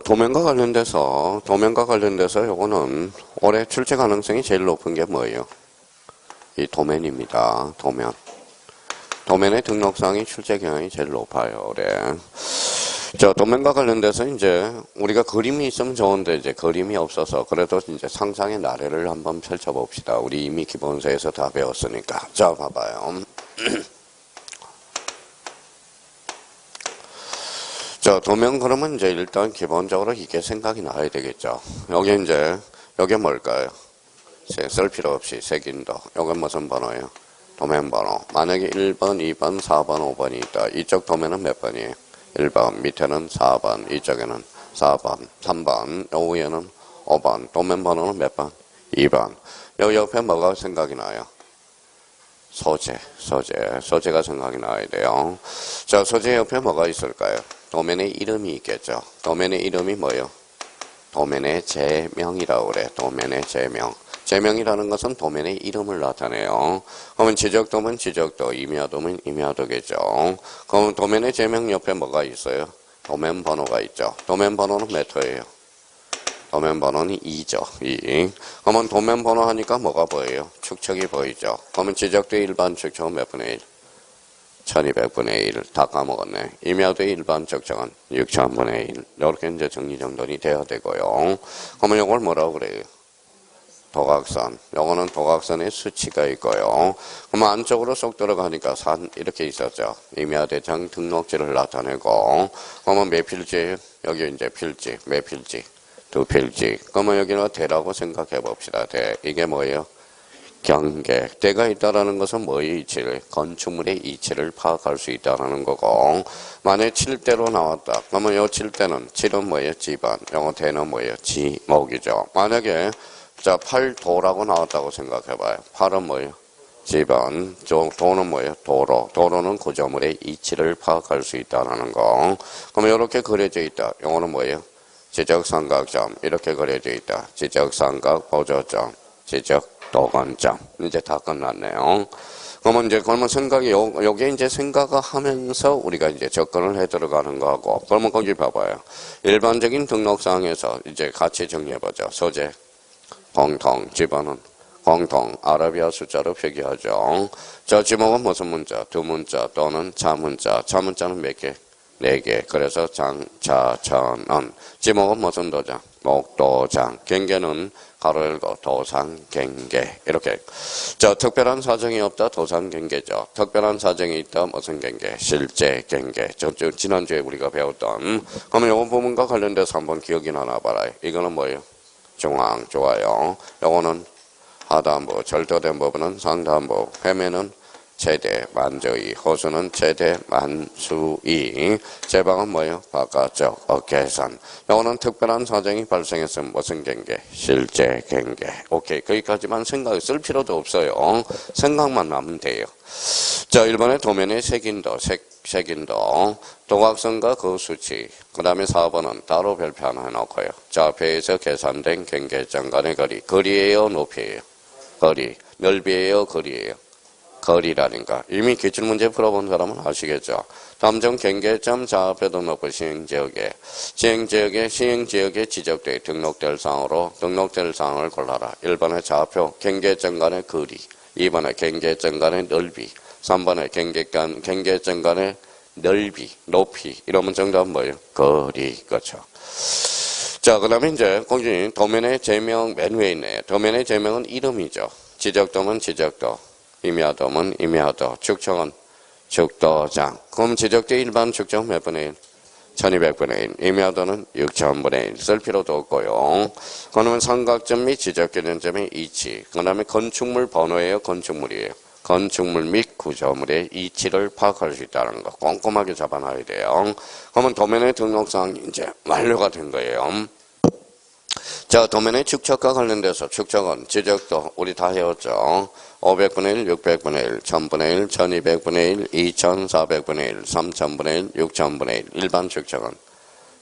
도면과 관련돼서 요거는 올해 출제 가능성이 제일 높은 게 뭐예요? 이 도면입니다. 도면의 등록사항이 출제 경향이 제일 높아요, 올해. 도면과 관련돼서 이제 우리가 그림이 있으면 좋은데 이제 그림이 없어서 그래도 이제 상상의 나래를 한번 펼쳐봅시다. 우리 이미 기본서에서 다 배웠으니까. 자, 봐봐요. 도면 그러면 이제 일단 기본적으로 이게 생각이 나야 되겠죠. 여기 뭘까요? 쓸 필요 없이 색인도. 요건 무슨 번호예요? 도면 번호. 만약에 1번, 2번, 4번, 5번이 있다. 이쪽 도면은 몇 번이에요? 1번, 밑에는 4번, 이쪽에는 4번, 3번, 요 위에는 5번. 도면 번호는 몇 번? 2번. 여기 옆에 뭐가 생각이 나요? 소재가 생각이 나야 돼요. 소재 옆에 뭐가 있을까요? 도면의 이름이 있겠죠. 도면의 이름이 뭐예요? 도면의 제명이라고 그래. 도면의 제명. 제명이라는 것은 도면의 이름을 나타내요. 그러면 지적도면 지적도, 임야도면 임야도겠죠. 그럼 도면의 제명 옆에 뭐가 있어요? 도면 번호가 있죠. 도면 번호는 몇 호예요? 도면 번호는 2죠. 2. 그러면 도면 번호 하니까 뭐가 보여요? 축척이 보이죠. 그러면 지적도의 일반 축척은 몇 분의 1? 1200분의 1. 다 까먹었네. 임야도의 일반 측정은 6000분의 1. 이렇게 이제 정리정돈이 돼야 되고요. 그러면 이걸 뭐라고 그래요? 도각선. 요거는 도각선의 수치가 있고요. 그러면 안쪽으로 쏙 들어가니까 산 이렇게 있었죠. 임야대장 등록지를 나타내고. 그러면 몇 필지예요? 여기 이제 필지. 몇 필지? 2필지. 그러면 여기는 대라고 생각해 봅시다. 대. 이게 뭐예요? 경계. 대가 있다라는 것은 뭐의 이치를? 건축물의 이치를 파악할 수 있다라는 거고. 만약에 7대로 나왔다. 그러면 요 7대는 7은 뭐예요? 지번. 요거 대는 뭐예요? 지목이죠. 만약에 8도라고 나왔다고 생각해봐요. 8은 뭐예요? 지번. 도는 뭐예요? 도로. 도로는 구조물의 이치를 파악할 수 있다라는 거. 그러면 이렇게 그려져 있다. 요거는 뭐예요? 지적삼각점. 이렇게 그려져 있다. 지적삼각 보조점. 지적도건점. 이제 다 끝났네요. 그러면 생각이, 요게 이제 생각하면서 우리가 이제 접근을 해 들어가는 거고. 그러면 거기 봐봐요. 일반적인 등록사항에서 이제 같이 정리해보죠. 소재. 공통. 지번은 공통. 아라비아 숫자로 표기하죠. 지목은 무슨 문자? 두 문자 또는 자문자. 자문자는 몇 개? 4개. 그래서 장차천은. 지목은 무슨 도장? 목도장. 경계는 가로 열고 도상 경계. 이렇게. 특별한 사정이 없다. 도상 경계죠. 특별한 사정이 있다. 무슨 경계? 실제 경계. 지난주에 우리가 배웠던. 그러면 요거 부분과 관련돼서 한번 기억이 나봐라요. 이거는 뭐예요? 중앙. 좋아요. 요거는 하단부. 절도된 부분은 상단부. 회면은 최대 만주의, 호수는 최대 만수의, 제방은 뭐예요? 바깥쪽 어깨선. 요거는 특별한 사정이 발생했으면 무슨 경계? 실제 경계. 오케이. 거기까지만 생각 쓸 필요도 없어요. 생각만 나면 돼요. 1번의 도면의 색인도, 색인도, 도각선과 그 수치, 그 다음에 4번은 따로 별표 하나 해놓고요. 배에서 계산된 경계점 간의 거리. 거리예요? 높이예요? 거리. 넓이예요? 거리예요? 거리라니까. 이미 기출문제 풀어본 사람은 아시겠죠. 다음점 경계점 좌표도 높은 시행지역에 지적돼 등록될 사항으로 등록될 사항을 골라라. 1번의 좌표, 경계점 간의 거리. 2번의 경계점 간의 넓이. 3번의 경계점 간의 넓이, 높이. 이러면 정답은 뭐예요? 거리. 그렇죠. 그 다음에 이제 공주님 도면의 제명 맨 위에 있네. 도면의 제명은 이름이죠. 지적도면 지적도. 임야도면 임야도, 축척은 축도장. 그럼 지적대 일반 축척 몇 분의 1? 1200분의 1. 임야도는 6000분의 1. 쓸 필요도 없고요. 그러면 삼각점 및 지적되는 점의 이치. 그 다음에 건축물 번호예요? 건축물이에요? 건축물 및 구조물의 이치를 파악할 수 있다는 거. 꼼꼼하게 잡아놔야 돼요. 그러면 도면의 등록사항이 이제 완료가 된 거예요. 도면의 축척과 관련돼서 축척은 지적도 우리 다 해왔죠. 500분의 1, 600분의 1, 1000분의 1, 1200분의 1, 2400분의 1, 3000분의 1, 6000분의 1. 일반 축척은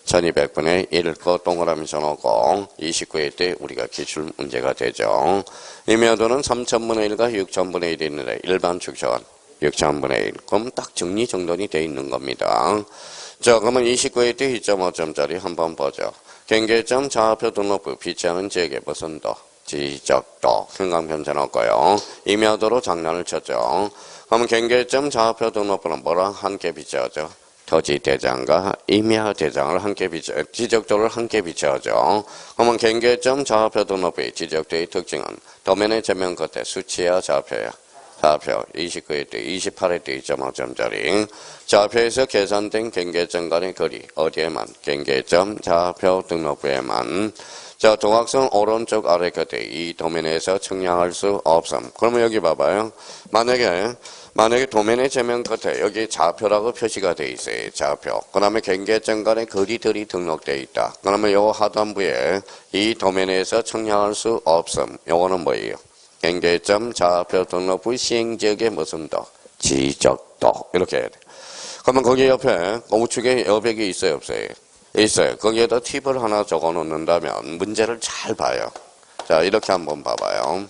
1200분의 1. 그 동그라미 쳐놓고 29회 때 우리가 기출 문제가 되죠. 임야도는 3000분의 1과 6000분의 1이 있는데 일반 축척은 6000분의 1. 그럼 딱 정리정돈이 돼 있는 겁니다. 자, 그러면 29의 때 2.5점짜리 한번 보죠. 경계점 좌표 등록부 비치하는 지역의 무슨 도? 지적도. 형광 편쳐놓고요. 임야도로 장난을 쳤죠. 그러면 경계점 좌표 등록부는 뭐랑 함께 비치하죠? 토지대장과 임야대장을 함께 지적도를 함께 비춰하죠. 그러면 경계점 좌표 등록부의 지적도의 특징은 도면의 제면 끝에 수치야 좌표야? 좌표. 29의 때 28의 때 2.5점짜리 좌표에서 계산된 경계점 간의 거리 어디에만? 경계점 좌표 등록부에만. 자, 도각선 오른쪽 아래 끝에 이 도면에서 측량할 수 없음. 그러면 여기 봐봐요. 만약에 도면의 제면 끝에 여기 좌표라고 표시가 돼 있어요. 좌표. 그 다음에 경계점 간의 거리들이 등록되어 있다. 그러면 요 하단부에 이 도면에서 측량할 수 없음. 요거는 뭐예요? 경계점 좌표 등록부 시행지역의 무슨 도? 지적도. 이렇게 해야 돼. 그러면 거기 옆에 우측에 여백이 있어요, 없어요? 있어요. 거기에다 팁을 하나 적어 놓는다면 문제를 잘 봐요. 자, 이렇게 한번 봐봐요.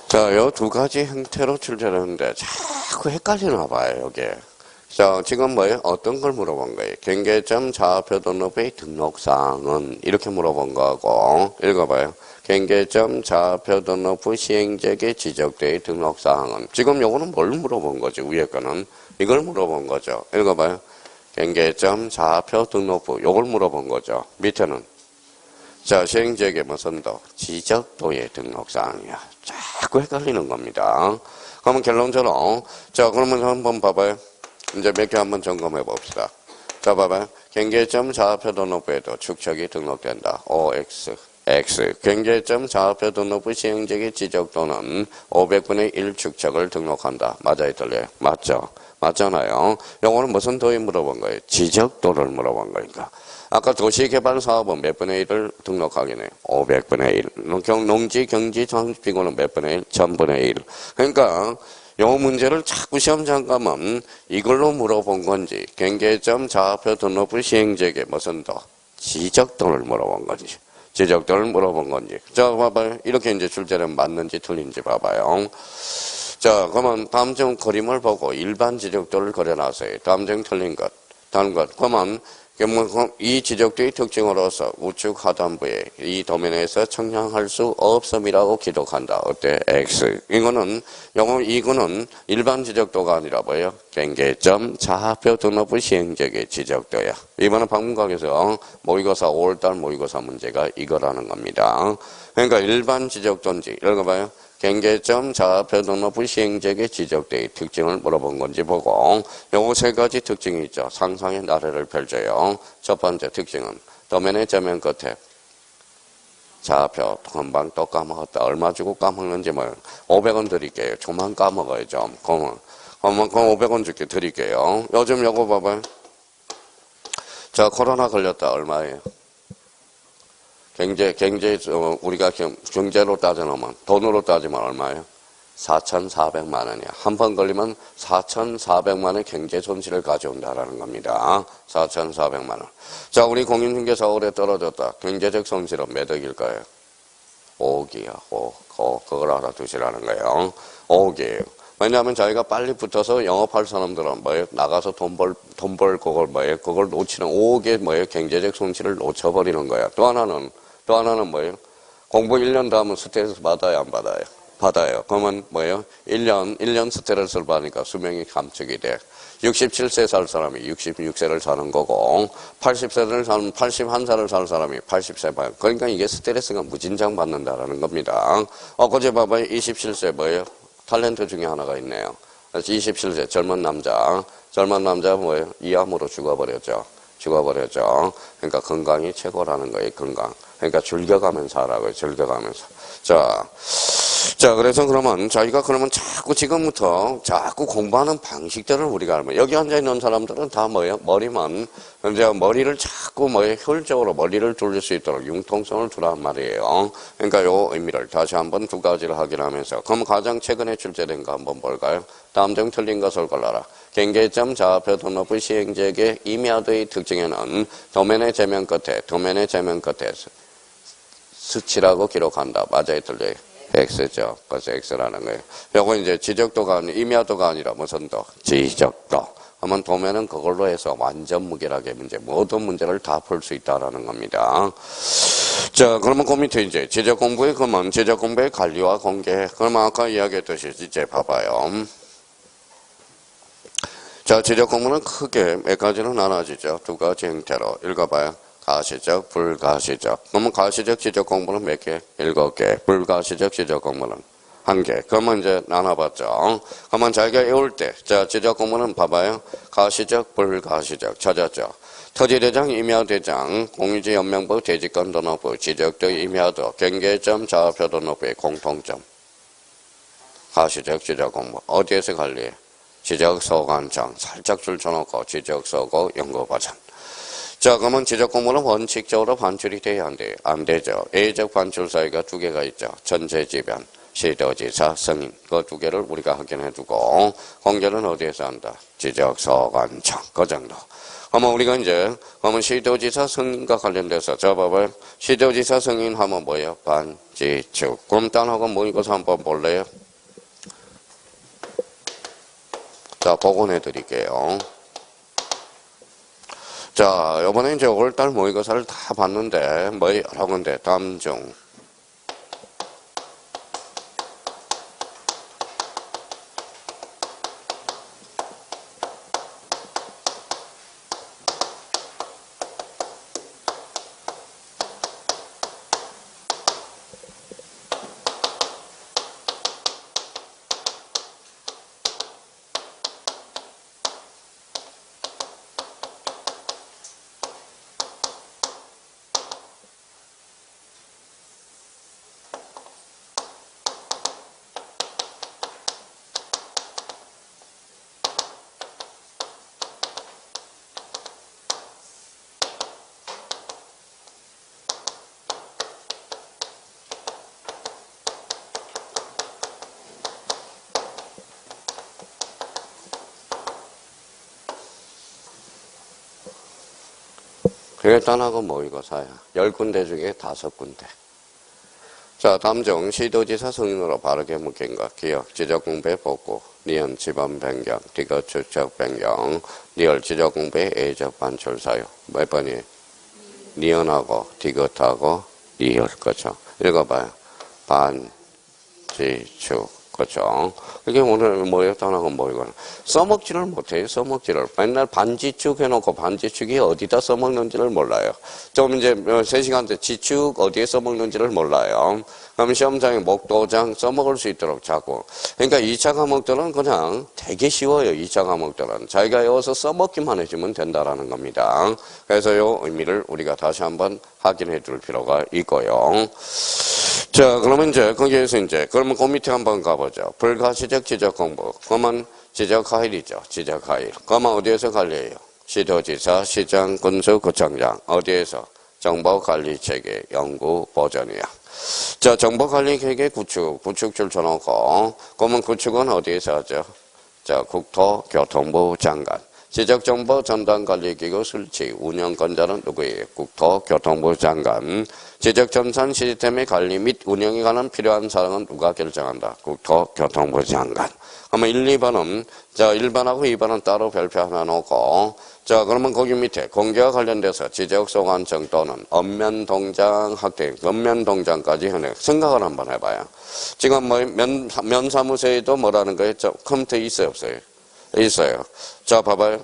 자, 요 두 가지 형태로 출제하는데 자꾸 헷갈리나 봐요, 여기. 자, 지금 뭐예요? 어떤 걸 물어본 거예요? 경계점 좌표 등록부의 등록사항은 이렇게 물어본 거고, 읽어봐요. 경계점 좌표 등록부 시행지역에 지적되의 등록사항은. 지금 요거는 뭘 물어본 거죠? 위에 거는. 이걸 물어본 거죠. 읽어봐요. 경계점 좌표 등록부. 요걸 물어본 거죠. 밑에는. 자, 시행지역의 무슨 도? 지적도의 등록사항이야. 자꾸 헷갈리는 겁니다. 그러면 결론적으로, 자, 그러면 한번 봐봐요. 이제 몇 개 한번 점검해 봅시다. 자, 봐봐요. 경계점 좌표 등록부에도 축척이 등록된다. OX, X. 경계점 좌표 등록부 시행지역의 지적도는 500분의 1 축척을 등록한다. 맞아요, 틀려요? 맞죠? 맞잖아요. 요거는 무슨 도에 물어본 거예요? 지적도를 물어본 거니까. 아까 도시개발사업은 몇 분의 1을 등록하겠네요. 500분의 1. 농지, 경지, 장비고는 몇 분의 1? 1000분의 1. 그러니까 요 문제를 자꾸 시험장 가면 이걸로 물어본 건지 경계점 좌표 등록부 시행지역의 무슨 도? 지적도를 물어본 건지. 지적도를 물어본 건지. 자, 봐봐요. 이렇게 이제 출제는 맞는지 틀린지 봐봐요. 자, 그러면 다음 중 그림을 보고 일반 지적도를 그려놨어요. 다음 중 틀린 것. 다른 것. 그러면 이 지적도의 특징으로서 우측 하단부에 이 도면에서 측량할 수 없음이라고 기록한다. 어때? X. 이거는 일반 지적도가 아니라 뭐예요? 경계점 좌표 등록부 시행지역의 지적도야. 이번에 방문각에서 모의고사 5월달 모의고사 문제가 이거라는 겁니다. 그러니까 일반 지적도인지 읽어봐요. 경계점 좌표 등록부 시행지역의 지적도의 특징을 물어본 건지 보고 요거 세 가지 특징이 있죠. 상상의 나래를 펼쳐요. 첫 번째 특징은 도면의 저면 끝에 좌표 금방 또 까먹었다. 얼마 주고 까먹는지 뭐 500원 드릴게요. 조만 까먹어야죠. 그럼 500원 줄게 드릴게요. 요즘 요거 봐봐요. 자, 코로나 걸렸다. 얼마예요? 우리가 경제로 따져놓으면, 돈으로 따지면 얼마예요? 4,400만 원이야. 한 번 걸리면 4,400만 원의 경제 손실을 가져온다라는 겁니다. 4,400만 원. 자, 우리 공인중개사 올해 떨어졌다. 경제적 손실은 몇 억일까요? 5억이야. 5억. 그걸 알아두시라는 거예요. 5억이에요. 왜냐하면 자기가 빨리 붙어서 영업할 사람들은 뭐예요? 나가서 돈 벌 그걸 뭐예요? 그걸 놓치는 5억의 뭐예요? 경제적 손실을 놓쳐버리는 거야. 또 하나는 뭐예요? 공부 1년 더 하면 스트레스 받아요, 안 받아요? 받아요. 그러면 뭐예요? 1년 스트레스를 받으니까 수명이 감축이 돼. 67세 살 사람이 66세를 사는 거고, 81살을 살 사람이 80세 봐요. 그러니까 이게 스트레스가 무진장 받는다라는 겁니다. 어제 봐봐요. 27세 뭐예요? 탤런트 중에 하나가 있네요. 그래서 27세 젊은 남자 뭐예요? 이암으로 죽어버렸죠. 그러니까 건강이 최고라는 거예요, 건강. 그러니까 즐겨가면서 하라고요, 즐겨가면서. 자, 자, 그래서 그러면 저희가 그러면 자꾸 지금부터 자꾸 공부하는 방식들을 우리가 알면 여기 앉아있는 사람들은 다 뭐예요? 머리만, 이제 머리를 자꾸 뭐예요? 효율적으로 머리를 돌릴 수 있도록 융통성을 두란 말이에요. 그러니까 요 의미를 다시 한번 두 가지를 확인하면서 그럼 가장 최근에 출제된 거 한번 볼까요? 다음 중 틀린 것을 골라라. 경계점 좌표 도너프 시행지역의 이미하드의 특징에는 도면의 제면 끝에 수치라고 기록한다. 맞아요, 틀려요? X죠. 그래서 X라는 거예요. 요거 이제 지적도가 임야도가 아니라 무슨 도? 지적도. 하면 도면은 그걸로 해서 완전 무결하게 문제, 모든 문제를 다 풀 수 있다라는 겁니다. 자, 그러면 그 밑에 이제 지적 공부의 그러면 지적 공부의 관리와 공개. 그러면 아까 이야기했듯이 이제 봐봐요. 자, 지적 공부는 크게 몇 가지로 나눠지죠. 두 가지 형태로 읽어봐요. 가시적, 불가시적. 그러면 가시적 지적 공부는 몇 개? 7개. 불가시적 지적 공부는 1개. 그러면 이제 나눠봤죠. 그러면 자기가 외울 때, 자, 지적 공부는 봐봐요. 가시적, 불가시적. 찾았죠. 토지대장, 임야대장, 공유지 연명부, 대지권 도너부, 지적도, 임야도, 경계점, 좌표 도너부의 공통점. 가시적 지적 공부. 어디에서 관리해? 지적소관청. 살짝 줄쳐놓고 지적소고 연구버전. 자, 그러면 지적 공부는 원칙적으로 반출이 돼야 안 돼요? 안 되죠. A적 반출 사이가 두 개가 있죠. 전체지변, 시도지사, 승인. 그 두 개를 우리가 확인해두고, 공개는 어디에서 한다? 지적소관청. 그 정도. 그러면 우리가 이제, 그러면 시도지사 승인과 관련돼서, 자, 봐봐요. 시도지사 승인 하면 뭐예요? 반지축. 그럼 딴하고 뭐 이것을 한번 볼래요? 자, 복원해 드릴게요. 자, 요번에 이제 5월달 모의고사를 다 봤는데, 뭐 여러 군데, 다음 중. 그게 딴하고 모의고사야. 10군데 중에 5군데. 자, 다음 중 시도지사 승인으로 바르게 묶인 것. 기억, 지적공부의 복구, 니은 지번 변경, 디귿 축적 변경, 리얼 지적공부의 A적 반출 사유. 몇 번이에요? 니은하고 디귿하고 리얼. 그렇죠. 읽어봐요. 반지축. 그렇죠. 이게 오늘 뭐예요? 딴하고 모의고사. 써먹지를 못해요. 써먹지를. 맨날 반지축 해놓고 반지축이 어디다 써먹는지를 몰라요. 좀 이제 3시간 때 지축 어디에 써먹는지를 몰라요. 그럼 시험장에 목도장 써먹을 수 있도록 자꾸. 그러니까 2차 과목들은 그냥 되게 쉬워요. 2차 과목들은. 자기가 외워서 써먹기만 해주면 된다라는 겁니다. 그래서 요 의미를 우리가 다시 한번 확인해 둘 필요가 있고요. 자, 그러면 이제 거기에서 이제 그러면 그 밑에 한번 가보죠. 불가시적 지적 공부. 그러면 지적 하일이죠. 지적 하일. 그러면 어디에서 관리해요? 시도지사, 시장, 군수, 구청장. 어디에서? 정보관리체계 연구 버전이야. 자, 정보관리체계 구축 줄쳐놓고, 그러면 구축은 어디에서 하죠? 자, 국토교통부 장관. 지적정보 전담관리기구 설치 운영권자는 누구예요? 국토교통부 장관. 지적전산 시스템의 관리 및 운영에 관한 필요한 사항은 누가 결정한다? 국토교통부 장관. 그러면 1, 2번은, 자, 1번하고 2번은 따로 별표 하나 놓고, 자, 그러면 거기 밑에 공개와 관련돼서 지적소관청 또는 읍면동장 확대, 읍면동장까지 현행 생각을 한번 해봐요. 지금 뭐, 면사무소에도 뭐라는 거예요? 컴퓨터 있어요, 없어요? 있어요. 자, 봐봐요.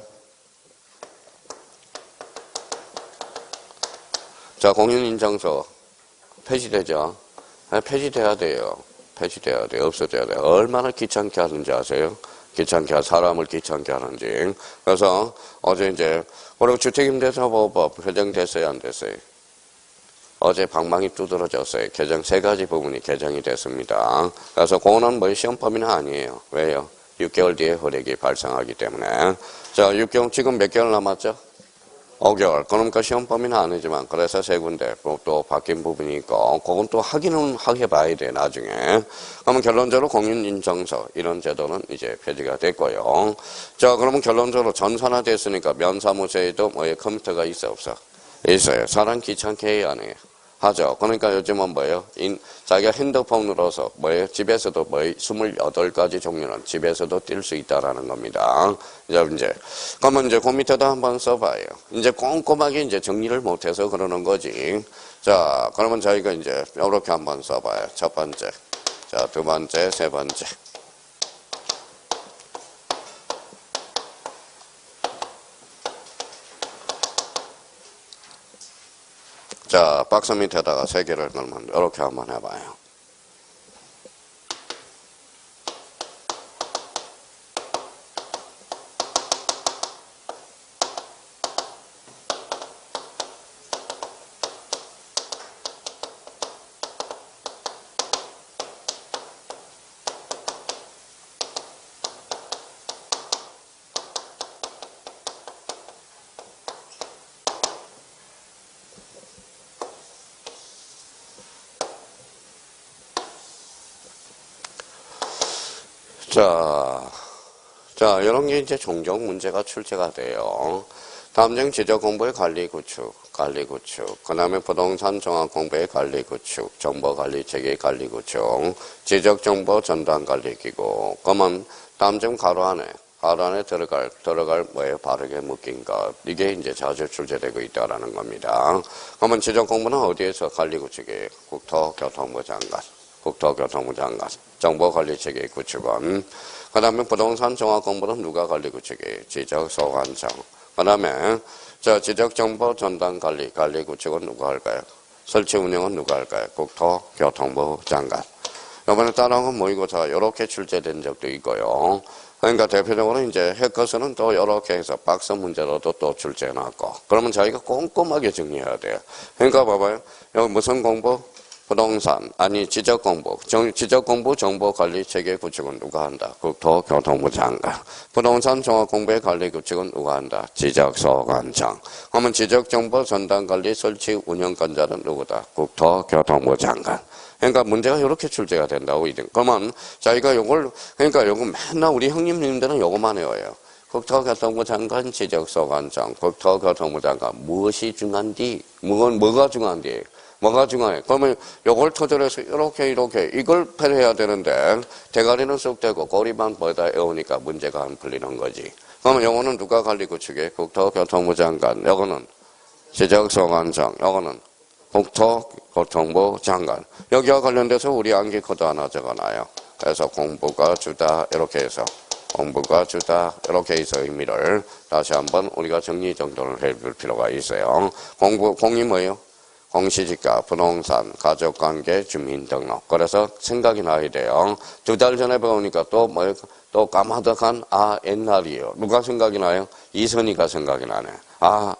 자, 공인인증서 폐지되죠? 폐지돼야 돼요. 폐지돼야 돼요. 없어져야 돼요. 얼마나 귀찮게 하는지 아세요? 사람을 귀찮게 하는지. 그래서 어제 이제, 그리고 주택임대차보호법 개정됐어요, 안 됐어요? 어제 방망이 두드러졌어요. 개정 3가지 부분이 개정이 됐습니다. 그래서 그거는 뭐 시험 범위는 아니에요. 왜요? 6개월 뒤에 혈액이 발생하기 때문에. 자, 6개월, 지금 몇 개월 남았죠? 5개월. 그러니까 시험 범위는 아니지만, 그래서 3군데 또 바뀐 부분이 있고, 그건 또 확인은 해봐야 돼, 나중에. 그러면 결론적으로 공인인증서, 이런 제도는 이제 폐지가 됐고요. 자, 그러면 결론적으로 전산화 됐으니까 면사무소에도 뭐에 컴퓨터가 있어, 없어? 있어요. 사람 귀찮게 해야 안 해요. 하죠. 그러니까 요즘은 뭐예요? 자기가 핸드폰으로서 뭐예요? 집에서도 뭐예요? 28가지 종류는 집에서도 뛸 수 있다라는 겁니다. 이제 그러면 이제 그 밑에다 한번 써봐요. 이제 꼼꼼하게 이제 정리를 못해서 그러는 거지. 자, 그러면 저희가 이제 이렇게 한번 써봐요. 첫 번째, 자, 두 번째, 세 번째. 자, 박스 밑에다가 3개를 넣으면 이렇게 한번 해봐요. 자, 이런 게 이제 종종 문제가 출제가 돼요. 다음 중 지적공부의 관리구축. 그 다음에 부동산 종합공부의 관리구축, 정보관리체계 관리구축, 지적정보 전담관리기구. 그러면 다음 중 가로 안에 들어갈 뭐에 바르게 묶인 것. 이게 이제 자주 출제되고 있다라는 겁니다. 그러면 지적공부는 어디에서 관리구축이에요? 국토교통부 장관. 정보관리체계 구축원. 그 다음에 부동산 종합공부는 누가 관리구축이에요? 지적소관청. 그 다음에 지적정보 전담관리 구축은 누가 할까요? 설치 운영은 누가 할까요? 국토교통부 장관. 이번에 따라온 모의고사 이렇게 출제된 적도 있고요. 그러니까 대표적으로 이제 해커스는 또 이렇게 해서 박스 문제로도 또 출제해놨고. 그러면 저희가 꼼꼼하게 정리해야 돼요. 그러니까 봐봐요. 여기 무슨 공부? 부동산, 지적공부. 지적공부 정보관리체계 구축은 누가 한다? 국토교통부 장관. 부동산 종합공부의 관리 구축은 누가 한다? 지적소관청. 그러면 지적정보 전담관리 설치 운영권자는 누구다? 국토교통부 장관. 그러니까 문제가 이렇게 출제가 된다고. 그러면 저희가 요거 맨날 우리 형님들은 요거만 외워요. 국토교통부 장관, 지적소관청, 국토교통부 장관. 무엇이 중요한디? 뭐가 중요한디? 뭐가 중요해? 그러면 요걸 토대로 해서 이렇게 이걸 패해야 되는데 대가리는 쑥 대고 꼬리만 보다 외우니까 문제가 안 풀리는 거지. 그러면 요거는 누가 관리구축해? 국토교통부 장관. 요거는 지적소관청. 요거는 국토교통부 장관. 여기와 관련돼서 우리 암기 코드 하나 적어놔요. 그래서 공부가 주다 이렇게 해서 공부가 주다 이렇게 해서 의미를 다시 한번 우리가 정리정돈을 해볼 필요가 있어요. 공이 뭐예요? 공시지가, 부동산, 가족관계, 주민등록. 그래서 생각이 나야 돼요. 2달 전에 배우니까 또 까마득한, 옛날이에요. 누가 생각이 나요? 이선희가 생각이 나네.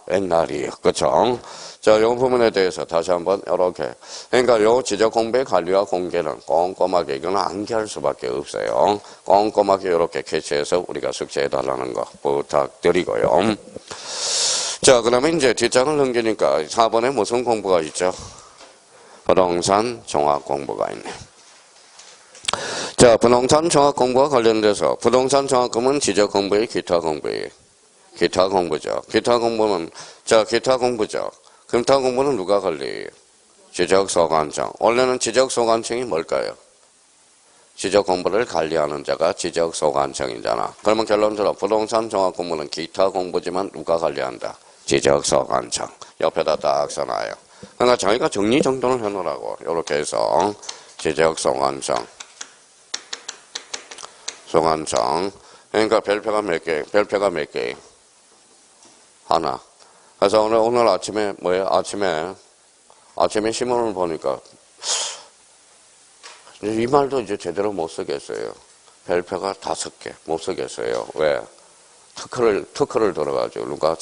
옛날이에요. 그쵸? 자, 이 부분에 대해서 다시 한번 이렇게. 그러니까 요 지적공부의 관리와 공개는 꼼꼼하게, 이거는 암기할 수밖에 없어요. 꼼꼼하게 이렇게 캐치해서 우리가 숙제해달라는 거 부탁드리고요. 자, 그러면 이제 뒷장을 넘기니까 4번에 무슨 공부가 있죠? 부동산 종합 공부가 있네. 자, 부동산 종합 공부와 관련돼서 부동산 종합 공부는 지적 공부의 기타 공부예요. 기타 공부죠. 기타 공부는 누가 관리해요? 지적소관청. 원래는 지적소관청이 뭘까요? 지적 공부를 관리하는 자가 지적소관청이잖아. 그러면 결론적으로 부동산 종합 공부는 기타 공부지만 누가 관리한다? 지적소관청. 옆에다 딱 써놔요. 그러니까 자기가 정리정돈을 해놓으라고. 이렇게 해서 지적소관청. 그러니까 별표가 몇 개? 하나. 그래서 오늘 아침에 아침에 신문을 보니까 이 말도 이제 제대로 못 쓰겠어요. 별표가 5개 못 쓰겠어요. 왜? 특허를 들어가죠. 누가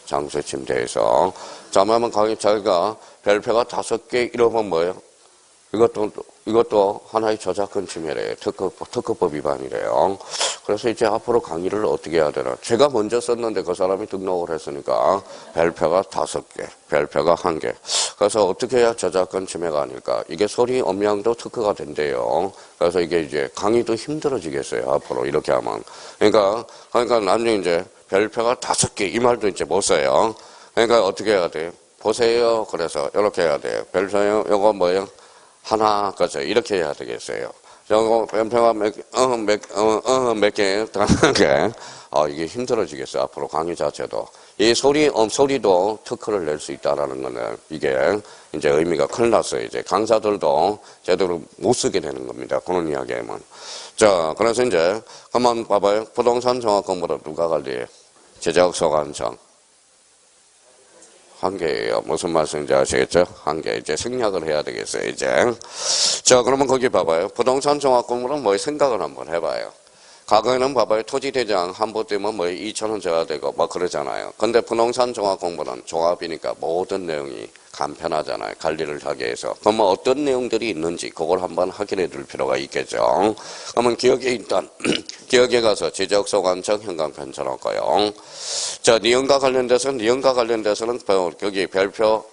장수침대에서. 자면 자기가 별표가 5개 이러면 뭐예요? 이것도 하나의 저작권 침해래요. 특허법 위반이래요. 그래서 이제 앞으로 강의를 어떻게 해야 되나. 제가 먼저 썼는데 그 사람이 등록을 했으니까 별표가 5개, 별표가 1개. 그래서 어떻게 해야 저작권 침해가 아닐까. 이게 소리 음량도 특허가 된대요. 그래서 이게 이제 강의도 힘들어지겠어요. 앞으로 이렇게 하면. 그러니까 나중에 이제 별표가 5개 이 말도 이제 못 써요. 그러니까 어떻게 해야 돼요? 보세요. 그래서 이렇게 해야 돼요. 별표요. 요거 뭐예요? 하나, 그죠? 이렇게 해야 되겠어요. 저거, 별표가 몇 개, 이게 힘들어지겠어요. 앞으로 강의 자체도. 이 소리도 특허를 낼 수 있다라는 거는, 이게, 이제 의미가 큰일 났어요. 이제 강사들도 제대로 못 쓰게 되는 겁니다. 그런 이야기에만. 자, 그래서 이제, 한번 봐봐요. 부동산 정확 공부를 누가 관리해요? 지적소관청. 1개예요. 무슨 말씀인지 아시겠죠? 1개. 이제 생략을 해야 되겠어요, 이제. 자, 그러면 거기 봐봐요. 부동산 종합공부는 뭐 생각을 한번 해봐요. 과거에는 봐봐요. 토지대장 한보 때면 뭐 2,000원 줘야 되고 뭐 그러잖아요. 근데 부동산 종합공부는 종합이니까 모든 내용이 간편하잖아요. 관리를 하기 위해서. 그럼 뭐 어떤 내용들이 있는지 그걸 한번 확인해 둘 필요가 있겠죠. 그러면 기억에 일단 기억에 가서 지적소관청 현강편 쳐놓을까요. 자, 니은과 관련돼서는 여기 별표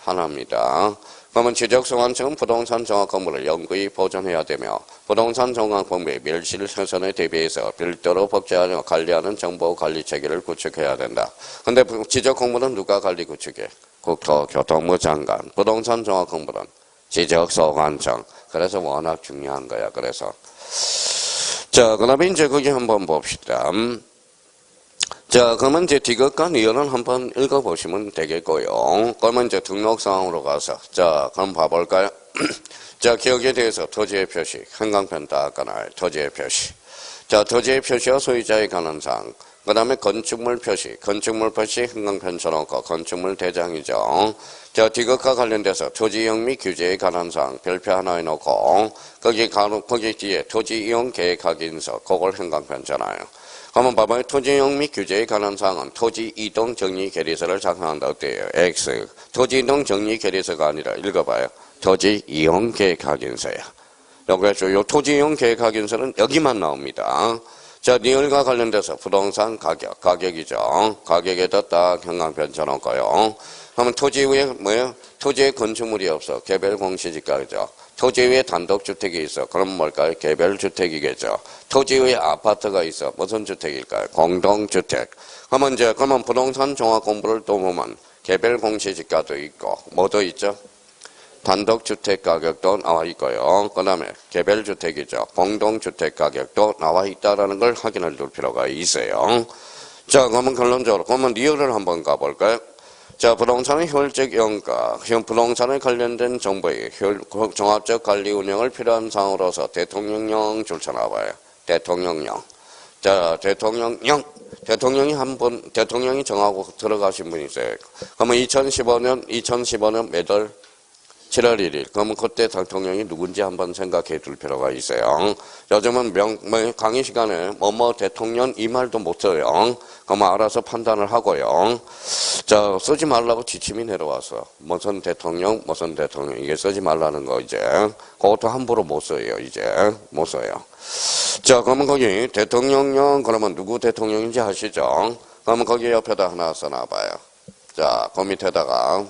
하나입니다. 그러면 지적소관청은 부동산 정확 건물을 영구히 보존해야 되며 부동산 정확 건물의 멸실 훼손에 대비해서 별도로 복제하여 관리하는 정보 관리 체계를 구축해야 된다. 근데 지적 공무는 누가 관리 구축해? 국토교통부 장관. 부동산 정확 건물은 지적소관청. 그래서 워낙 중요한 거야. 그래서 자, 그다음에 이제 거기 한번 봅시다. 자, 그러면 이제 디귿과 니은은 한번 읽어보시면 되겠고요. 그러면 이제 등록 상황으로 가서, 자, 그럼 봐볼까요? 자, 기억에 대해서 토지의 표시, 한강편 다 아까나요. 토지의 표시. 자, 토지의 표시와 소유자에 관한 사항. 그 다음에 건축물 표시 한강편 쳐놓고 건축물 대장이죠. 자, 디귿과 관련돼서 토지이용 및 규제에 관한 사항 별표 하나 해놓고 거기 뒤에 토지이용 계획 확인서 그걸 한강편 쳐놔요. 한번 봐봐요. 토지이용 및 규제에 관한 사항은 토지 이동 정리 계리서를 작성한다. 어때요? X. 토지 이동 정리 계리서가 아니라 읽어봐요. 토지 이용 계획 확인서야. 그래서 요 토지 이용 계획 확인서는 여기만 나옵니다. 자, 니을과 관련돼서 부동산 가격이죠. 가격에다 딱 현황편 쳐놓을까요? 그러면 토지 위에 뭐예요? 토지에 건축물이 없어. 개별 공시지가죠. 토지 위에 단독주택이 있어. 그럼 뭘까요? 개별주택이겠죠. 토지 위에 아파트가 있어. 무슨 주택일까요? 공동주택. 그러면 부동산 종합 공부를 또 보면 개별 공시지가도 있고, 뭐도 있죠? 단독주택 가격도 나와 있고요. 그 다음에 개별주택이죠. 공동주택 가격도 나와 있다라는 걸 확인할 필요가 있어요. 자, 그러면 결론적으로, 그러면 리얼을 한번 가볼까요? 자, 부동산의 효율적 연가, 부동산에 관련된 정보의 종합적 관리 운영을 필요한 사항으로서 대통령령 줄쳐놔봐요. 대통령령. 자, 대통령이 대통령이 정하고 들어가신 분이 있어요. 그러면 2015년 매달 7월 1일. 그러면 그때 대통령이 누군지 한번 생각해 둘 필요가 있어요. 요즘은 강의 시간에 뭐뭐 대통령 이 말도 못 써요. 그러면 알아서 판단을 하고요. 자, 쓰지 말라고 지침이 내려와서 무슨 대통령 이게 쓰지 말라는 거 이제 그것도 함부로 못 써요. 이제 못 써요. 자, 그러면 거기 대통령령 그러면 누구 대통령인지 아시죠? 그러면 거기 옆에다 하나 써놔봐요. 자, 그 밑에다가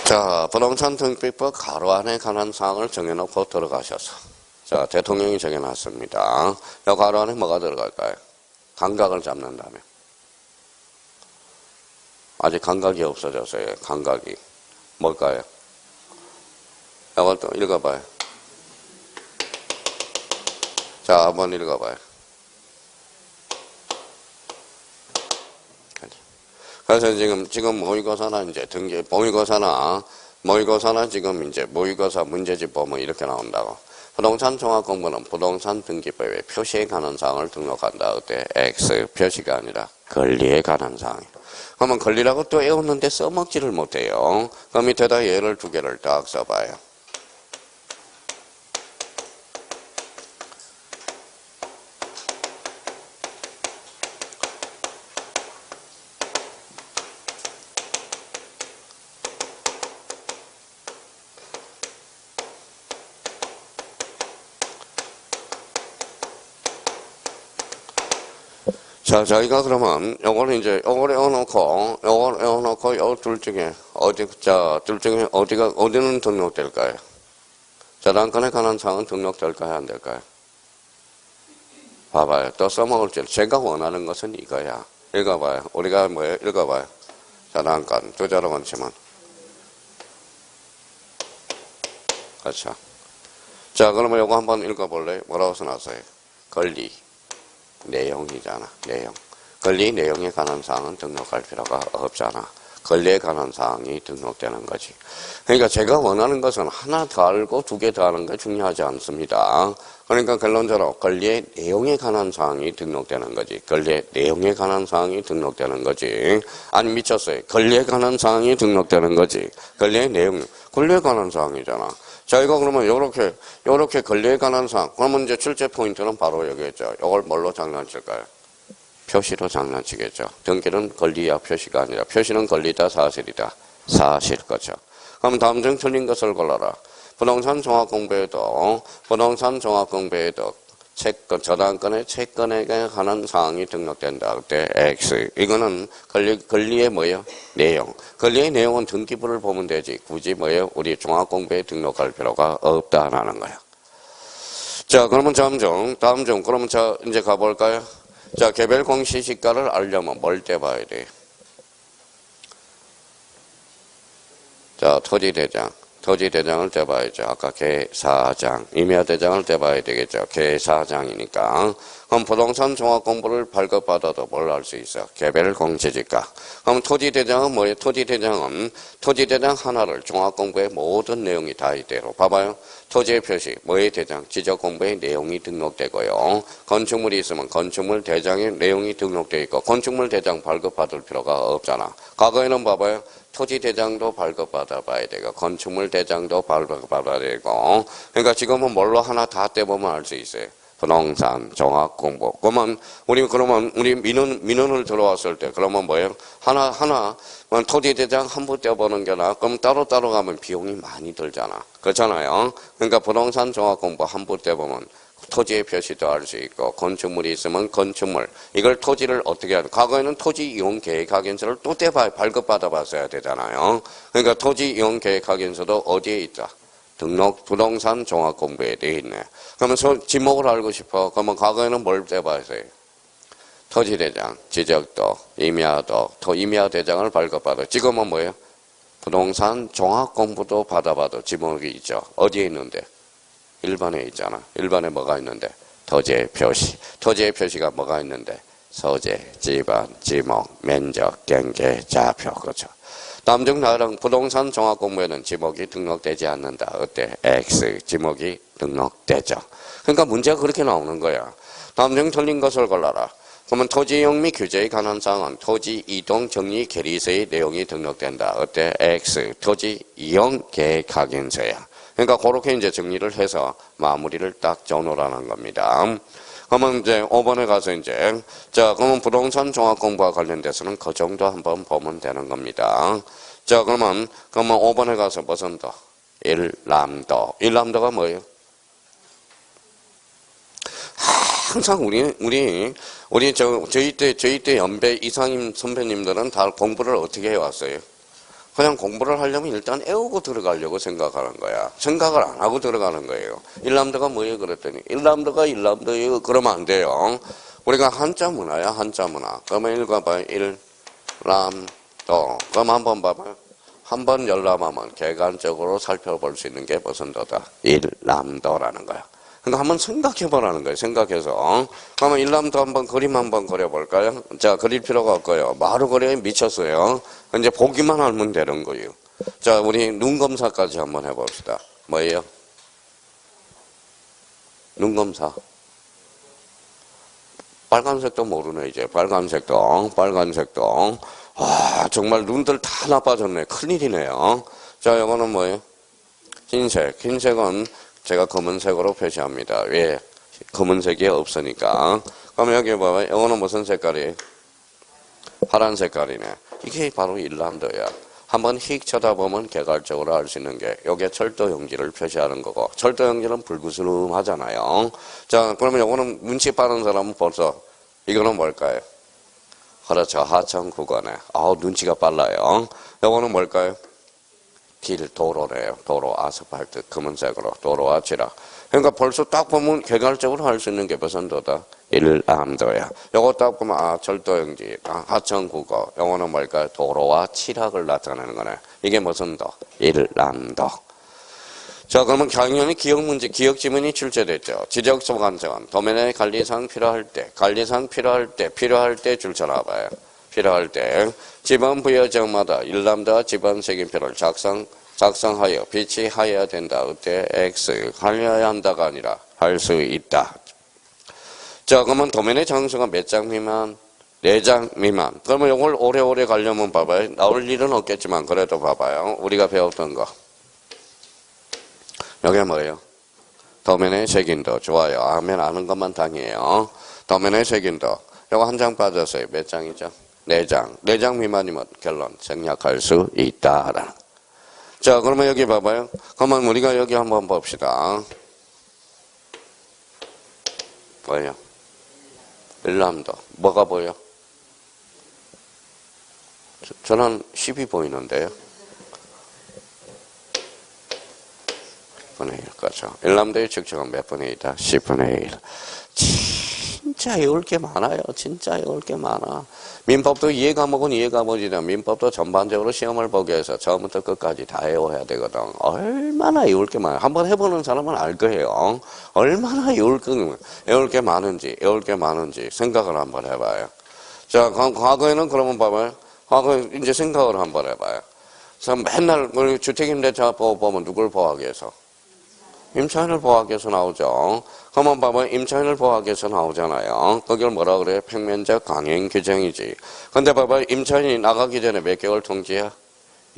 자, 부동산 등기법 가로 안에 관한 사항을 정해놓고 들어가셔서 자, 대통령이 정해놨습니다. 이 가로 안에 뭐가 들어갈까요? 감각을 잡는다면 아직 감각이 없어졌어요. 감각이 뭘까요? 이걸 또 읽어봐요. 자, 한번 읽어봐요. 그래서 지금 모의고사나 이제 모의고사나 지금 이제 모의고사 문제집 보면 이렇게 나온다고. 부동산 종합 공부는 부동산 등기법에 표시에 관한 사항을 등록한다. 그때 X 표시가 아니라 권리에 관한 사항. 그러면 권리라고 또 외웠는데 써먹지를 못해요. 그 밑에다 예를 두 개를 딱 써봐요. 자, 저희가 그러면 요거를 외워놓고, 요 둘 중에, 둘 중에 어디는 등록될까요? 저당권에 관한 사항은 등록될까요? 안 될까요? 봐봐요. 또 써먹을 줄. 제가 원하는 것은 이거야. 읽어봐요. 우리가 뭐예요? 읽어봐요. 저당권, 투자로 원칙은. 그렇죠. 자, 그러면 요거 한번 읽어볼래요? 뭐라고 써놨어요? 권리. 내용이잖아. 내용. 권리 내용에 관한 사항은 등록할 필요가 없잖아. 권리에 관한 사항이 등록되는 거지. 그러니까 제가 원하는 것은 하나 더 알고 두 개 더 하는 게 중요하지 않습니다. 그러니까 결론적으로 권리의 내용에 관한 사항이 등록되는 거지. 권리의 내용에 관한 사항이 등록되는 거지. 아니 미쳤어요. 권리에 관한 사항이 등록되는 거지. 권리의 내용, 권리에 관한 사항이잖아. 자, 이거 그러면 요렇게 권리에 관한 사항. 그러면 이제 출제 포인트는 바로 여기겠죠. 이걸 뭘로 장난칠까요? 표시로 장난치겠죠. 등기는 권리야 표시가 아니라 표시는 권리다 사실이다. 사실 거죠. 그럼 다음 중 틀린 것을 골라라. 부동산 종합 공부에도 채권, 저당권의 채권에게 관한 사항이 등록된다. 그때 X. 이거는 권리의 뭐예요? 내용. 권리의 내용은 등기부를 보면 되지. 굳이 뭐예요? 우리 종합 공부에 등록할 필요가 없다라는 거야. 자, 그러면 다음 중. 그러면 자, 이제 가볼까요? 자, 개별 공시지가를 알려면 뭘 떼봐야 돼? 자, 토지대장을 떼봐야죠. 아까 계사장, 임야대장을 떼봐야 되겠죠. 계사장이니까. 그럼 부동산 종합공부를 발급받아도 뭘 알 수 있어? 개별 공시지가. 그럼 토지대장은 뭐예요? 토지대장 하나를 종합공부의 모든 내용이 다 이대로. 봐봐요. 토지의 표시, 뭐의 대장, 지적공부의 내용이 등록되고요. 건축물이 있으면 건축물 대장의 내용이 등록되어 있고 건축물 대장 발급받을 필요가 없잖아. 과거에는 봐봐요. 토지 대장도 발급받아 봐야 되고 건축물 대장도 발급받아야 되고 그러니까 지금은 뭘로 하나 다 떼보면 알 수 있어요. 부동산 종합 공부. 그러면 우리 민원을 들어왔을 때 그러면 뭐예요? 하나 토지 대장 한 부 떼보는 게 나아. 그럼 따로 가면 비용이 많이 들잖아. 그렇잖아요. 그러니까 부동산 종합 공부 한 부 떼보면 토지의 표시도 알 수 있고 건축물이 있으면 건축물 이걸 토지를 어떻게 하든 과거에는 토지 이용 계획 확인서를 또 발급받아 봤어야 되잖아요. 그러니까 토지 이용 계획 확인서도 어디에 있다? 등록 부동산 종합 공부에 되어 있네. 그러면 지목을 알고 싶어. 그러면 과거에는 뭘 떼봤어요? 토지대장, 지적도, 임야도, 임야대장을 발급받아. 지금은 뭐예요? 부동산 종합 공부도 받아봐도 지목이 있죠. 어디에 있는데? 1번에 있잖아. 1번에 뭐가 있는데? 토지의 표시. 토지의 표시가 뭐가 있는데? 소재, 지번, 지목, 면적, 경계, 좌표. 그렇죠. 다음 중 나랑 부동산 종합 공부에는 지목이 등록되지 않는다. 어때? X. 지목이 등록되죠. 그러니까 문제가 그렇게 나오는 거야. 다음 중 틀린 것을 골라라. 그러면 토지 이용 및 규제에 관한 사항은 토지 이동 정리 계리서의 내용이 등록된다. 어때? X. 토지 이용 계획 확인서야. 그러니까 그렇게 이제 정리를 해서 마무리를 딱 줘놓으라는 겁니다. 그러면 이제 5번에 가서 자, 그러면 부동산 종합 공부와 관련돼서는 그 정도 한번 보면 되는 겁니다. 자, 그러면 5번에 가서 무슨 더? 1람도. 1람도가 뭐예요? 항상 저희 때 연배 이상임 선배님들은 다 공부를 어떻게 해왔어요? 그냥 공부를 하려면 일단 외우고 들어가려고 생각하는 거야. 생각을 안 하고 들어가는 거예요. 1람도가 뭐예요? 그랬더니 1람도예요. 그러면 안 돼요. 우리가 한자 문화야. 한자 문화. 그러면 읽어봐요. 1람도. 그럼 한번 봐봐요. 한번 열람하면 객관적으로 살펴볼 수 있는 게 무슨 도다? 1람도라는 거야. 그러니까 한번 생각해보라는 거예요. 생각해서. 그러면 1람도 한번 그림 한번 그려볼까요? 자, 그릴 필요가 없고요. 바로 그려야 미쳤어요. 이제 보기만 하면 되는 거예요. 자, 우리 눈 검사까지 한번 해봅시다. 뭐예요? 눈검사. 빨간색도 모르네, 이제. 빨간색도. 정말 눈들 다 나빠졌네. 큰일이네요. 자, 이거는 뭐예요? 흰색. 흰색은 제가 검은색으로 표시합니다. 왜? 검은색이 없으니까. 그럼 여기 봐봐요. 이거는 무슨 색깔이에요? 파란 색깔이네. 이게 바로 일람도야. 한번 휙 쳐다보면 개괄적으로 알 수 있는 게 요게 철도 용지를 표시하는 거고, 철도 용지는 불그스름하잖아요. 자, 그러면 요거는 눈치 빠른 사람은 벌써 이거는 뭘까요? 그렇죠. 하천 구간에. 눈치가 빨라요. 요거는 뭘까요? 도로래요. 도로, 아스팔트, 검은색으로, 도로와 지락. 그러니까 벌써 딱 보면 개괄적으로 할 수 있는 게 무슨 도다? 일람도야. 요거 딱 보면, 철도용지, 하천국어. 요거는 뭘까요? 도로와 칠학을 나타내는 거네. 이게 무슨 도? 일람도. 자, 그러면 당연히 기억 지문이 출제됐죠. 지적소관청은 도면의 관리사항 필요할 때 줄쳐놔봐요. 필요할 때 지번 부여정마다 일람도와 지번 색인표를 작성하여 비치하여야 된다. 그때 X 하려야 한다가 아니라 할 수 있다. 자, 그러면 도면의 장수가 몇 장 미만? 4장 미만. 그러면 이걸 오래오래 가려면 봐봐요. 나올 일은 없겠지만 그래도 봐봐요. 우리가 배웠던 거. 여기 뭐예요? 도면의 색인도. 좋아요. 하면 아는 것만 당이에요. 도면의 색인도. 이거 한 장 빠졌어요. 몇 장이죠? 4장. 4장 미만이면 결론 생략할 수 있다. 자, 그러면 여기 봐봐요. 그러면 우리가 여기 한번 봅시다. 뭐예요? 일람도. 뭐가 보여? 저는 10이 보이는데요. 10분의 1. 그렇죠. 일람도의 측정은 몇 분의 1이다? 10분의 1. 진짜 외울 게 많아요. 진짜 외울 게 많아. 민법도 이해과목이다. 민법도 전반적으로 시험을 보기 위해서 처음부터 끝까지 다 외워야 되거든. 얼마나 외울 게 많아요. 한번 해보는 사람은 알 거예요. 얼마나 외울 게 많은지 생각을 한번 해봐요. 자, 과거에는 그러면 봐봐요. 과거에 이제 생각을 한번 해봐요. 그래서 맨날 주택임대차 보면 누굴 보호하기 위해서? 임차인을 보호하기 위해서 나오죠. 그러면 봐봐, 임차인을 보호하기 위해서 나오잖아요. 그걸 뭐라 그래요? 평면적 강행 규정이지. 근데 봐봐, 임차인이 나가기 전에 몇 개월 통지야?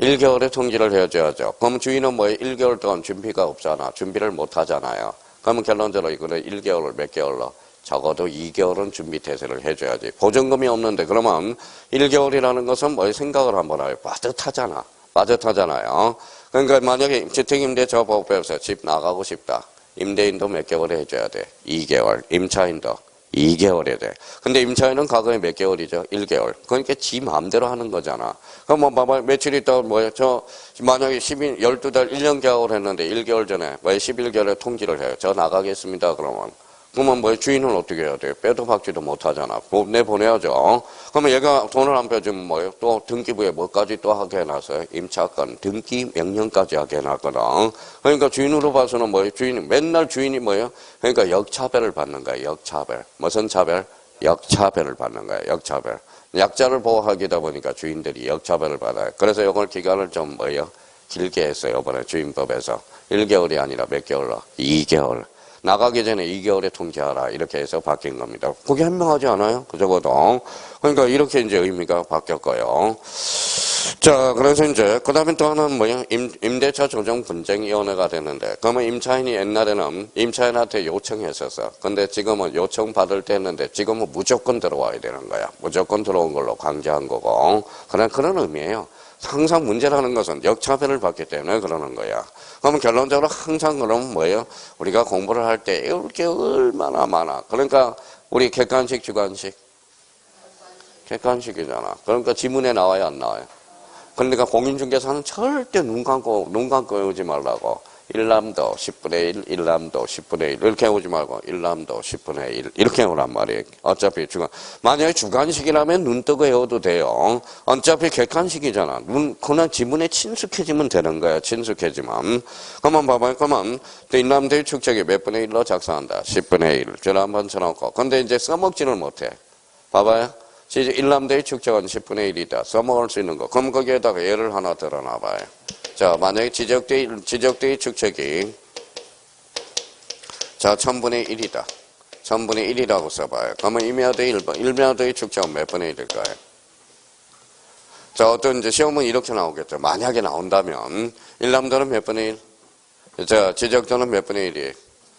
1개월에 통지를 해줘야죠. 그럼 주인은 뭐예요? 1개월 동안 준비가 없잖아. 준비를 못 하잖아요. 그러면 결론적으로 이거는 1개월을 몇 개월로? 적어도 2개월은 준비 태세를 해줘야지. 보증금이 없는데 그러면 1개월이라는 것은 뭐예요? 생각을 한번 해요. 빠듯하잖아요. 그러니까 만약에 주택임대차보호법에서 집 나가고 싶다. 임대인도 몇 개월 해줘야 돼? 2개월. 임차인도 2개월 해야 돼. 근데 임차인은 과거에 몇 개월이죠? 1개월. 그러니까 지 마음대로 하는 거잖아. 그럼 뭐 봐봐. 며칠 있다가 만약에 12달 1년 계약을 했는데 1개월 전에 11개월에 통지를 해요. 저 나가겠습니다. 그러면 주인은 어떻게 해야 돼요? 빼도 박지도 못하잖아. 내보내야죠. 그러면 얘가 돈을 안 빼주면 또 등기부에 뭐까지 또 하게 해놨어요? 임차권, 등기 명령까지 하게 해놨거든. 그러니까 주인으로 봐서는 주인이, 맨날 주인이 그러니까 역차별을 받는 거야, 역차별. 무슨 차별? 역차별을 받는 거야, 역차별. 약자를 보호하기다 보니까 주인들이 역차별을 받아요. 그래서 이걸 기간을 좀 길게 했어요, 이번에 주인법에서. 1개월이 아니라 몇 개월로? 2개월. 나가기 전에 2개월에 통지하라. 이렇게 해서 바뀐 겁니다. 그게 현명하지 않아요? 적어도. 그러니까 이렇게 이제 의미가 바뀌었고요. 자, 그래서 이제, 그 다음에 또 하나는 임대차 조정 분쟁위원회가 되는데, 그러면 임차인이 옛날에는 임차인한테 요청했었어. 근데 지금은 요청받을 때 했는데, 지금은 무조건 들어와야 되는 거야. 무조건 들어온 걸로 강제한 거고. 그런 의미예요. 항상 문제라는 것은 역차별을 받기 때문에 그러는 거야. 그러면 결론적으로 항상 그러면 우리가 공부를 할 때 외울 게 얼마나 많아. 그러니까 우리 객관식, 주관식? 객관식이잖아. 그러니까 지문에 나와요, 안 나와요? 그러니까 공인중개사는 절대 눈 감고 외우지 말라고. 일람도 10분의 1, 일람도 10분의 1 이렇게 해오지 말고 일람도 10분의 1 이렇게 해오란 말이에요. 어차피 만약에 주관식이라면 눈 뜨고 외워도 돼요. 어차피 객관식이잖아. 그냥 지문에 친숙해지면 되는 거야. 친숙해지면. 그러면 봐봐요. 그러면 일람도의 축적이 몇 분의 1로 작성한다. 10분의 1. 저를 한번 쳐놓고. 근데 이제 써먹지는 못해. 봐봐요. 일람도의 축적은 10분의 1이다. 써먹을 수 있는 거. 그럼 거기에다가 예를 하나 들어놔봐요. 자, 만약에 지적대의 축적이 자, 1000분의 1이다. 1000분의 1이라고 써봐요. 그러면 이미하드의 1번, 1미하드의 축적은 몇 분의 1일까요? 자, 어떤 이제 시험은 이렇게 나오겠죠. 만약에 나온다면 1람다는 몇 분의 1? 자, 지적도는 몇 분의 1이?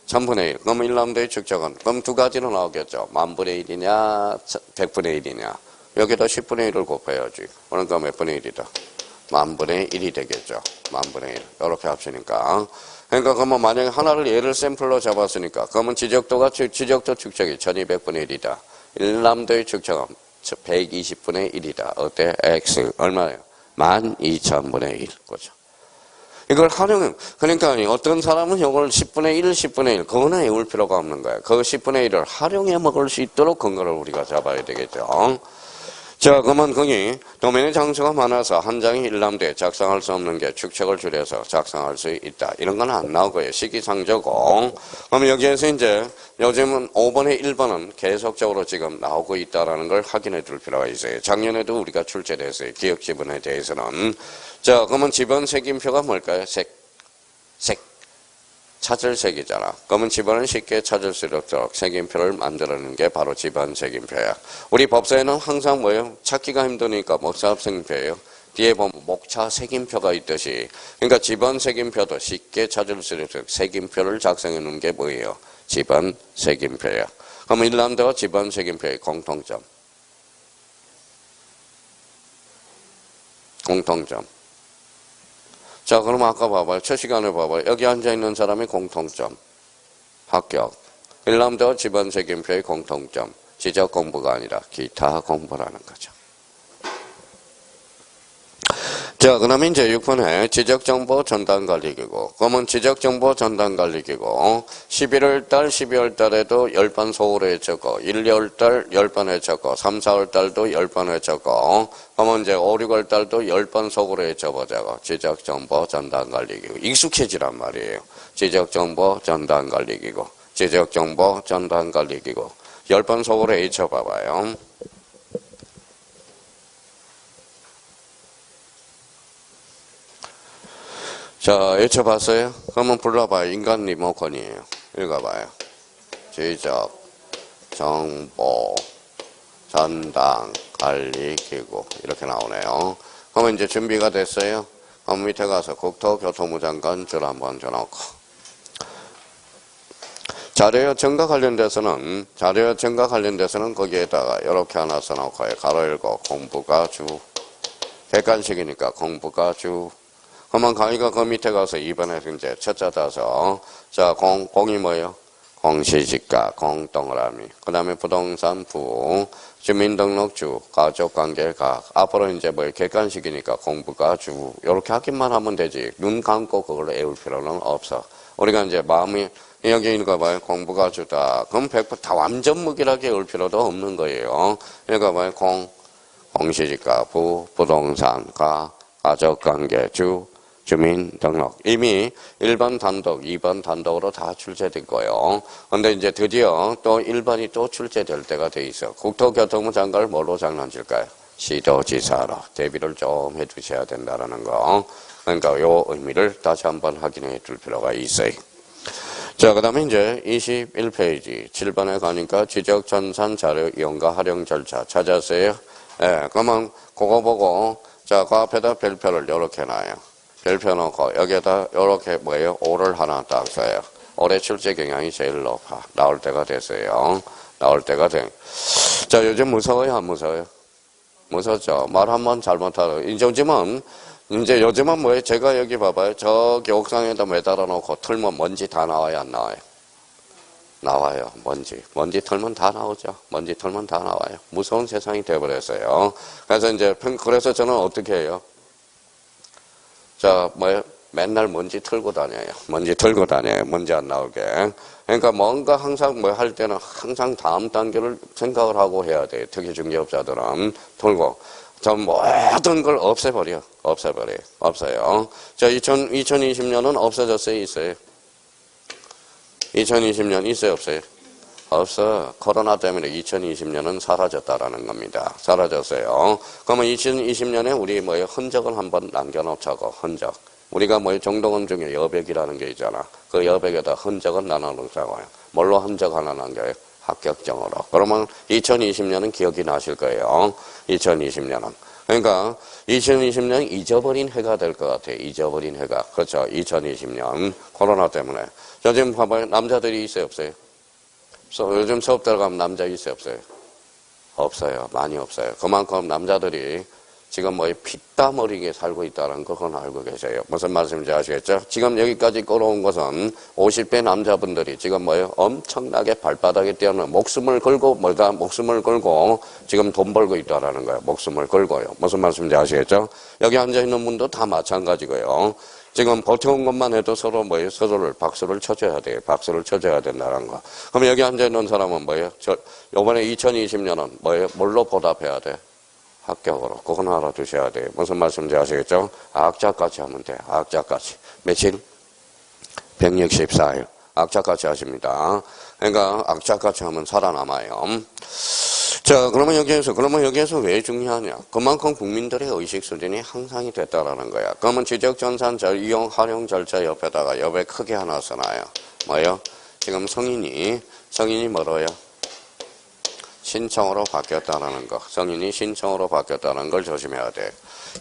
1000분의 1. 그러면 1람다의 축적은? 그럼 두 가지로 나오겠죠. 10,000분의 1이냐, 100분의 1이냐. 여기다 10분의 1을 곱해야지. 그러니까 몇 분의 1이다? 10,000분의 1이 되겠죠. 10,000분의 1. 이렇게 합치니까. 그러니까 그러면 만약에 하나를 예를 샘플로 잡았으니까 그러면 지적도 축적이 1200분의 1이다. 1람다의 축적은 120분의 1이다. 어때? X 얼마예요? 12,000분의 1. 그죠? 이걸 활용해. 그러니까 어떤 사람은 이걸 10분의 1, 10분의 1 그거는 외울 필요가 없는 거예요. 그 10분의 1을 활용해 먹을 수 있도록 근거를 우리가 잡아야 되겠죠. 자, 그러면 거기 도면의 장수가 많아서 한 장이 1람대 작성할 수 없는 게 축척을 줄여서 작성할 수 있다. 이런 건 안 나오고요. 시기상조고. 그럼 여기에서 이제 요즘은 5번에 1번은 계속적으로 지금 나오고 있다라는 걸 확인해 둘 필요가 있어요. 작년에도 우리가 출제됐어요. 기억 지분에 대해서는. 자, 그러면 지번 색임표가 뭘까요? 색. 찾을 색이잖아. 그러면 지번을 쉽게 찾을 수 있도록 색임표를 만들어내는 게 바로 지번 색임표야. 우리 법사에는 항상 뭐예요? 찾기가 힘드니까 목차 색임표예요. 뒤에 보면 목차 색임표가 있듯이. 그러니까 지번 색임표도 쉽게 찾을 수 있도록 색임표를 작성해 놓은 게 뭐예요? 지번 색임표야. 그러면 1람다와 지번 색임표의 공통점. 자, 그럼 아까 봐봐요. 첫 시간에 봐봐요. 여기 앉아있는 사람의 공통점. 합격. 1람다와 지번 색임표의 공통점. 지적 공부가 아니라 기타 공부라는 거죠. 자, 그러면 이제 6번에 지적정보 전단관리기구. 그러면 지적정보 전단관리기구. 11월달, 12월달에도 10번 소홀 해쳤고, 1, 2월달 10번 해쳤고, 3, 4월달도 10번 해쳤고, 그러면 이제 5, 6월달도 10번 소홀 해쳐보자고. 지적정보 전단관리기구. 익숙해지란 말이에요. 지적정보 전단관리기구. 지적정보 전단관리기구. 10번 소홀 해쳐봐봐요. 자, 외쳐봤어요? 그러면 불러봐요. 인간 리모컨이에요. 읽어봐요. 지적, 정보, 전당, 관리, 기구. 이렇게 나오네요. 그러면 이제 준비가 됐어요? 그럼 밑에 가서 국토교통부 장관 줄 한번 줘놓고. 자료 요청과 관련돼서는 거기에다가 이렇게 하나 써놓고요. 가로 열고 공부가 주. 객관식이니까 공부가 주. 그러면 강의가 그 밑에 가서 2번에 이제 첫자 따서 자, 공이 뭐예요? 공시지가, 공동그라미. 그 다음에 부동산 부, 주민등록주, 가족관계가. 앞으로 이제 뭐 객관식이니까 공부가 주. 이렇게 하기만 하면 되지. 눈 감고 그걸 외울 필요는 없어. 우리가 이제 마음이 여기 읽어봐요. 공부가 주다. 그럼 100% 다 완전 무기하게 외울 필요도 없는 거예요. 읽어봐요. 공시지가, 부, 부동산, 가족관계, 주, 주민등록. 이미 1번 단독, 2번 단독으로 다 출제된 거예요. 근데 이제 드디어 또 1번이 또 출제될 때가 돼 있어. 국토교통부 장관을 뭘로 장난칠까요? 시도지사로. 대비를 좀 해주셔야 된다는 거. 그러니까 요 의미를 다시 한번 확인해 줄 필요가 있어요. 자, 그 다음에 이제 21페이지. 7번에 가니까 지적전산 자료 이용과 활용 절차 찾았어요? 예, 그러면 그거 보고, 자, 그 앞에다 별표를 이렇게 놔요. 별표 놓고 여기에다 이렇게 뭐예요? 5를 하나 딱 써요. 올해 출제 경향이 제일 높아. 나올 때가 됐어요. 나올 때가 돼. 자, 요즘 무서워요? 안 무서워요? 무섭죠? 말 한번 잘못하고. 요즘은 뭐예요? 제가 여기 봐봐요. 저기 옥상에다 매달아 놓고 틀면 먼지 다 나와요? 안 나와요? 나와요. 먼지 털면 다 나오죠. 먼지 털면 다 나와요. 무서운 세상이 돼버렸어요. 그래서 저는 어떻게 해요? 자, 맨날 먼지 털고 다녀요. 먼지 안 나오게. 그러니까 뭔가 항상 할 때는 항상 다음 단계를 생각을 하고 해야 돼요. 특히 중개업자들은 털고. 모든 걸 없애요. 없어요. 자, 2020년은 없어졌어요? 있어요? 2020년 있어요? 없어요? 없어. 코로나 때문에 2020년은 사라졌다라는 겁니다. 사라졌어요. 그러면 2020년에 우리 뭐예요? 흔적을 한번 남겨놓자고, 흔적. 우리가 뭐예요? 정동원 중에 여백이라는 게 있잖아. 그 여백에다 흔적은 나눠놓자고요. 뭘로 흔적 하나 남겨요? 합격증으로. 그러면 2020년은 기억이 나실 거예요. 2020년은. 그러니까 2020년 잊어버린 해가 될 것 같아요. 잊어버린 해가. 그렇죠. 2020년 코로나 때문에. 자, 지금 봐봐요. 남자들이 있어요, 없어요? 요즘 수업 들어가면 남자 있어요, 없어요? 없어요. 많이 없어요. 그만큼 남자들이 지금 뭐 피땀 흘리게 살고 있다는 거 그건 알고 계세요. 무슨 말씀인지 아시겠죠? 지금 여기까지 끌어온 것은 50대 남자분들이 지금 뭐예요? 엄청나게 발바닥에 뛰어는 목숨을 걸고 목숨을 걸고 지금 돈 벌고 있다라는 거예요. 목숨을 걸고요. 무슨 말씀인지 아시겠죠? 여기 앉아 있는 분도 다 마찬가지고요. 지금 버텨온 것만 해도 서로 뭐예요? 서로를 박수를 쳐줘야 돼요. 박수를 쳐줘야 된다는 거. 그럼 여기 앉아 있는 사람은 뭐예요? 요번에 2020년은 뭐예요? 뭘로 보답해야 돼? 합격으로. 그건 알아두셔야 돼요. 무슨 말씀인지 아시겠죠? 악자까지 하면 돼. 악자까지. 며칠? 164일. 악자까지 하십니다. 그러니까 악자까지 하면 살아남아요. 자, 그러면 여기에서 왜 중요하냐? 그만큼 국민들의 의식 수준이 향상이 됐다라는 거야. 그러면 지적전산 이용 활용 절차 옆에다가 여백 크게 하나 써놔요. 뭐예요? 지금 성인이 뭐로요? 신청으로 바뀌었다는 거. 성인이 신청으로 바뀌었다는 걸 조심해야 돼.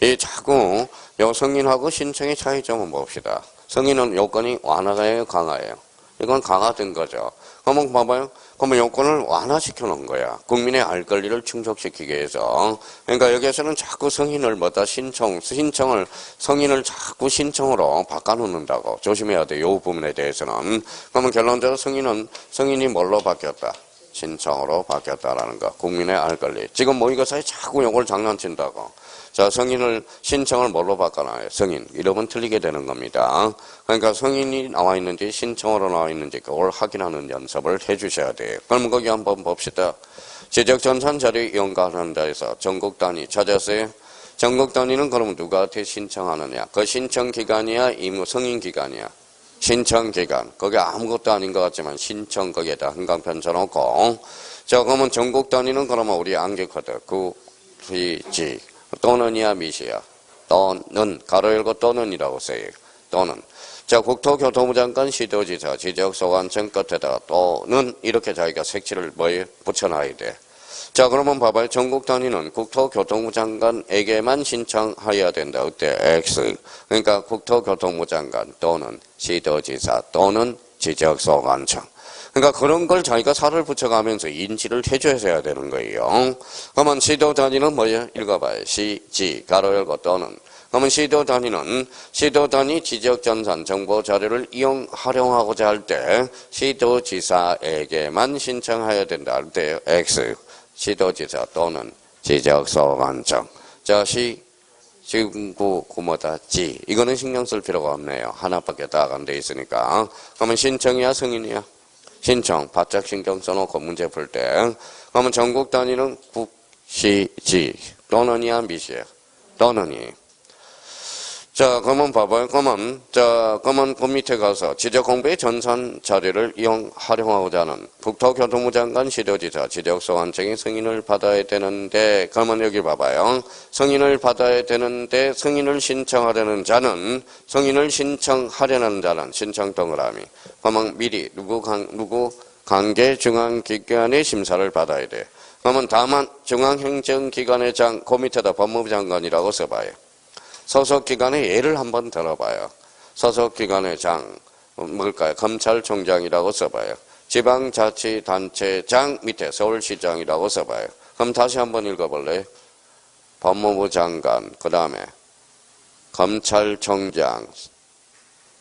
이 자꾸 성인하고 신청의 차이점은 봅시다. 성인은 요건이 완화예요, 강화예요? 이건 강화된 거죠. 그러면 봐봐요. 그러면 요건을 완화시켜 놓은 거야. 국민의 알 권리를 충족시키기 위해서. 그러니까 여기에서는 자꾸 성인을 신청을 성인을 자꾸 신청으로 바꿔놓는다고 조심해야 돼. 요 부분에 대해서는. 그러면 결론적으로 성인이 뭘로 바뀌었다? 신청으로 바뀌었다라는 거. 국민의 알 권리. 지금 뭐 이것에 자꾸 요걸 장난친다고. 자, 신청을 뭘로 바꿔놔요? 성인. 이러면 틀리게 되는 겁니다. 그러니까 성인이 나와 있는지 신청으로 나와 있는지 그걸 확인하는 연습을 해 주셔야 돼요. 그럼 거기 한번 봅시다. 지적전산 자료 이용하는 데에서 전국 단위 찾았어요? 전국 단위는 그러면 누구한테 신청하느냐? 그 신청 기간이야? 성인 기간이야? 신청 기간. 그게 아무것도 아닌 것 같지만 신청 거기에다 한강편 쳐놓고. 자, 그러면 전국 단위는 그러면 우리 암기코드. 지 또는이야 미시야. 또는 가로 열고 또는이라고 써요. 또는. 자, 국토교통부 장관 시도지사 지적소관청 끝에다가 또는 이렇게 자기가 색칠을 붙여놔야 돼. 자, 그러면 봐봐요. 전국 단위는 국토교통부 장관에게만 신청해야 된다. 어때? X. 그러니까 국토교통부 장관 또는 시도지사 또는 지적소관청. 그러니까 그런 걸 자기가 살을 붙여가면서 인지를 해줘야 되는 거예요. 그러면 시도 단위는 뭐예요? 읽어봐요. 지, 가로 열고 또는. 그러면 시도 단위 지적전산 정보 자료를 활용하고자 할 때 시도지사에게만 신청해야 된다 할 때 X. 시도지사 또는 지적소관청. 자, 지구, 지. 이거는 신경 쓸 필요가 없네요. 하나밖에 딱 안 돼 있으니까. 그러면 신청이야, 성인이야? 신청, 바짝 신경 써놓고 문제 풀 때. 그러면 전국 단위는 지. 또는이야, 미시야? 또는이. 자, 그러면 봐봐요. 그러면 그 밑에 가서 지적공부의 전산 자료를 활용하고자 하는 국토교통부 장관 시도지사 지적소관청이 승인을 받아야 되는데, 그러면 여기 봐봐요. 승인을 받아야 되는데, 승인을 신청하려는 자는, 신청 동그라미. 그러면 미리, 누구 관계 중앙기관의 심사를 받아야 돼. 그러면 다만, 중앙행정기관의 그 밑에다 법무부 장관이라고 써봐요. 소속기관의 예를 한번 들어봐요. 소속기관의 뭘까요? 검찰총장이라고 써봐요. 지방자치단체장 밑에 서울시장이라고 써봐요. 그럼 다시 한번 읽어볼래요? 법무부 장관, 그 다음에 검찰총장,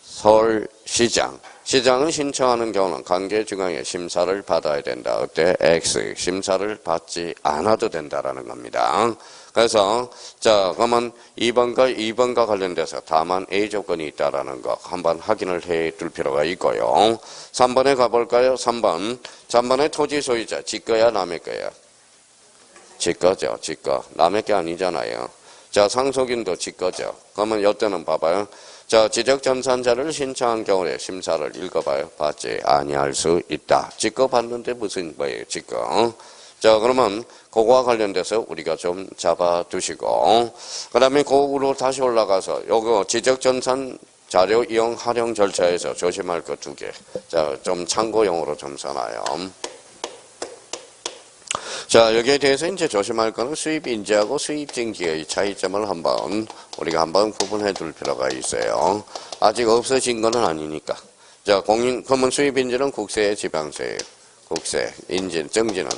서울시장. 시장은 신청하는 경우는 관계중앙의 심사를 받아야 된다. 어때? X. 심사를 받지 않아도 된다라는 겁니다. 그래서 자, 그러면 2번과 관련돼서 다만 A 조건이 있다라는 거 한번 확인을 해 둘 필요가 있고요. 3번에 가볼까요? 3번의 토지 소유자, 지 거야, 남의 거야? 지 거죠, 지 거. 남의 게 아니잖아요. 자, 상속인도 지 거죠. 그러면 이때는 봐봐요. 자, 지적전산자를 신청한 경우에 심사를 읽어봐요. 받지 아니할 수 있다. 지거 받는데 무슨 뭐예요? 지거. 자, 그러면 그거와 관련돼서 우리가 좀 잡아두시고, 그 다음에 그으로 다시 올라가서 요거 지적전산 자료 이용 활용 절차에서 조심할 것 2개. 자, 좀 참고용으로 좀 써놔요. 자, 여기에 대해서 이제 조심할 거는 수입 인지하고 수입 증지의 차이점을 우리가 한번 구분해 둘 필요가 있어요. 아직 없어진 거는 아니니까. 자, 그러면 수입 인지는 국세의 지방세예요. 국세, 인지, 증지는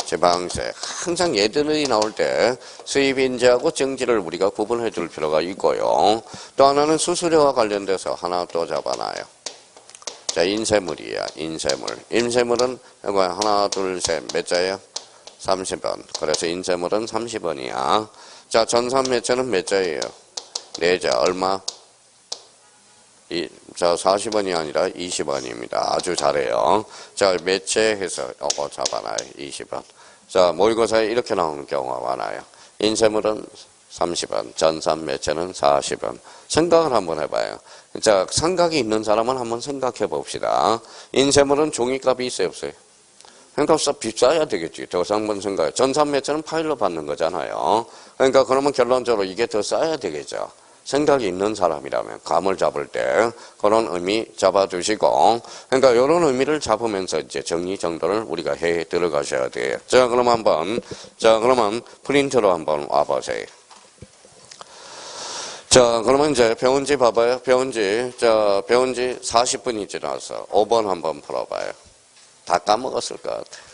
지방세. 항상 얘들이 나올 때 수입 인지하고 증지를 우리가 구분해 둘 필요가 있고요. 또 하나는 수수료와 관련돼서 하나 또 잡아놔요. 자, 인세물이야, 인세물. 인세물은 하나, 둘, 셋, 몇 자예요? 30원. 그래서 인세물은 30원이야. 자, 전산 매체는 몇 자예요? 4자. 얼마? 자, 40원이 아니라 20원입니다. 아주 잘해요. 자, 매체해서 요거 잡아놔요. 20원. 자, 모의고사에 이렇게 나오는 경우가 많아요. 인세물은 30원, 전산 매체는 40원. 생각을 한번 해봐요. 자, 생각이 있는 사람은 한번 생각해 봅시다. 인세물은 종이값이 있어요, 없어요? 그러니까 비싸야 되겠지. 더 상번 생각해. 전산 매체는 파일로 받는 거잖아요. 그러니까 그러면 결론적으로 이게 더 싸야 되겠죠. 생각이 있는 사람이라면 감을 잡을 때 그런 의미 잡아두시고, 그러니까 이런 의미를 잡으면서 이제 정리정돈을 우리가 해 들어가셔야 돼요. 자, 그러면 프린트로 한번 와보세요. 자, 그러면 이제 배운지 봐봐요. 배운지 40분이 지나서 5번 한번 풀어봐요. 다 까먹었을 것 같아요.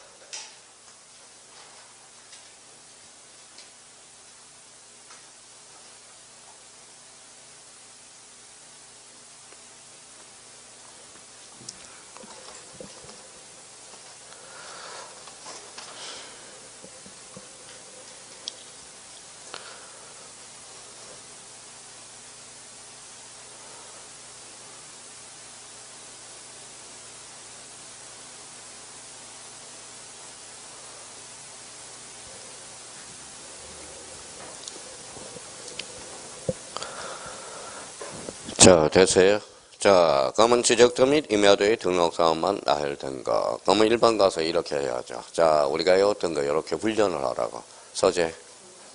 자, 됐어요? 자, 그러면 지적도 및 임야도의 등록사항만 나열된 거. 그러면 1번 가서 이렇게 해야죠. 자, 우리가 외웠던 거 이렇게 훈련을 하라고. 서재,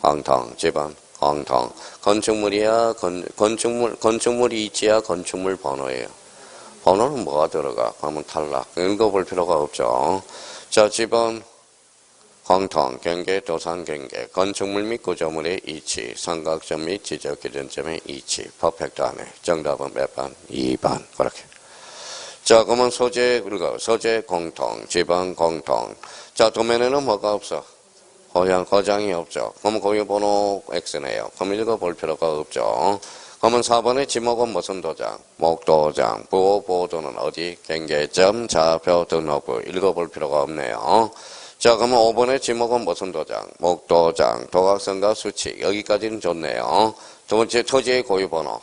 황통, 지번, 황통. 건축물이야, 건축물 이치야, 건축물 번호예요. 번호는 뭐가 들어가? 그러면 탈락. 읽어볼 필요가 없죠. 자, 지번, 황통, 경계, 도산, 경계, 건축물 및 구조물의 이치, 삼각점 및 지적 기준점의 이치, 퍼펙트 안에. 정답은 몇 번? 2번. 그렇게. 자, 그러면 소재 읽어. 소재 공통, 지방 공통. 자, 도면에는 뭐가 없어? 거장이 없죠. 그러면 고유 번호 X네요. 그럼 읽어볼 필요가 없죠. 그러면 4번의 지목은 무슨 도장? 목도장. 보도는 어디? 경계점, 좌표, 등록부. 읽어볼 필요가 없네요. 자, 그러면 5번의 지목은 무슨 도장? 목도장, 도각선과 수칙. 여기까지는 좋네요. 두 번째, 토지의 고유번호.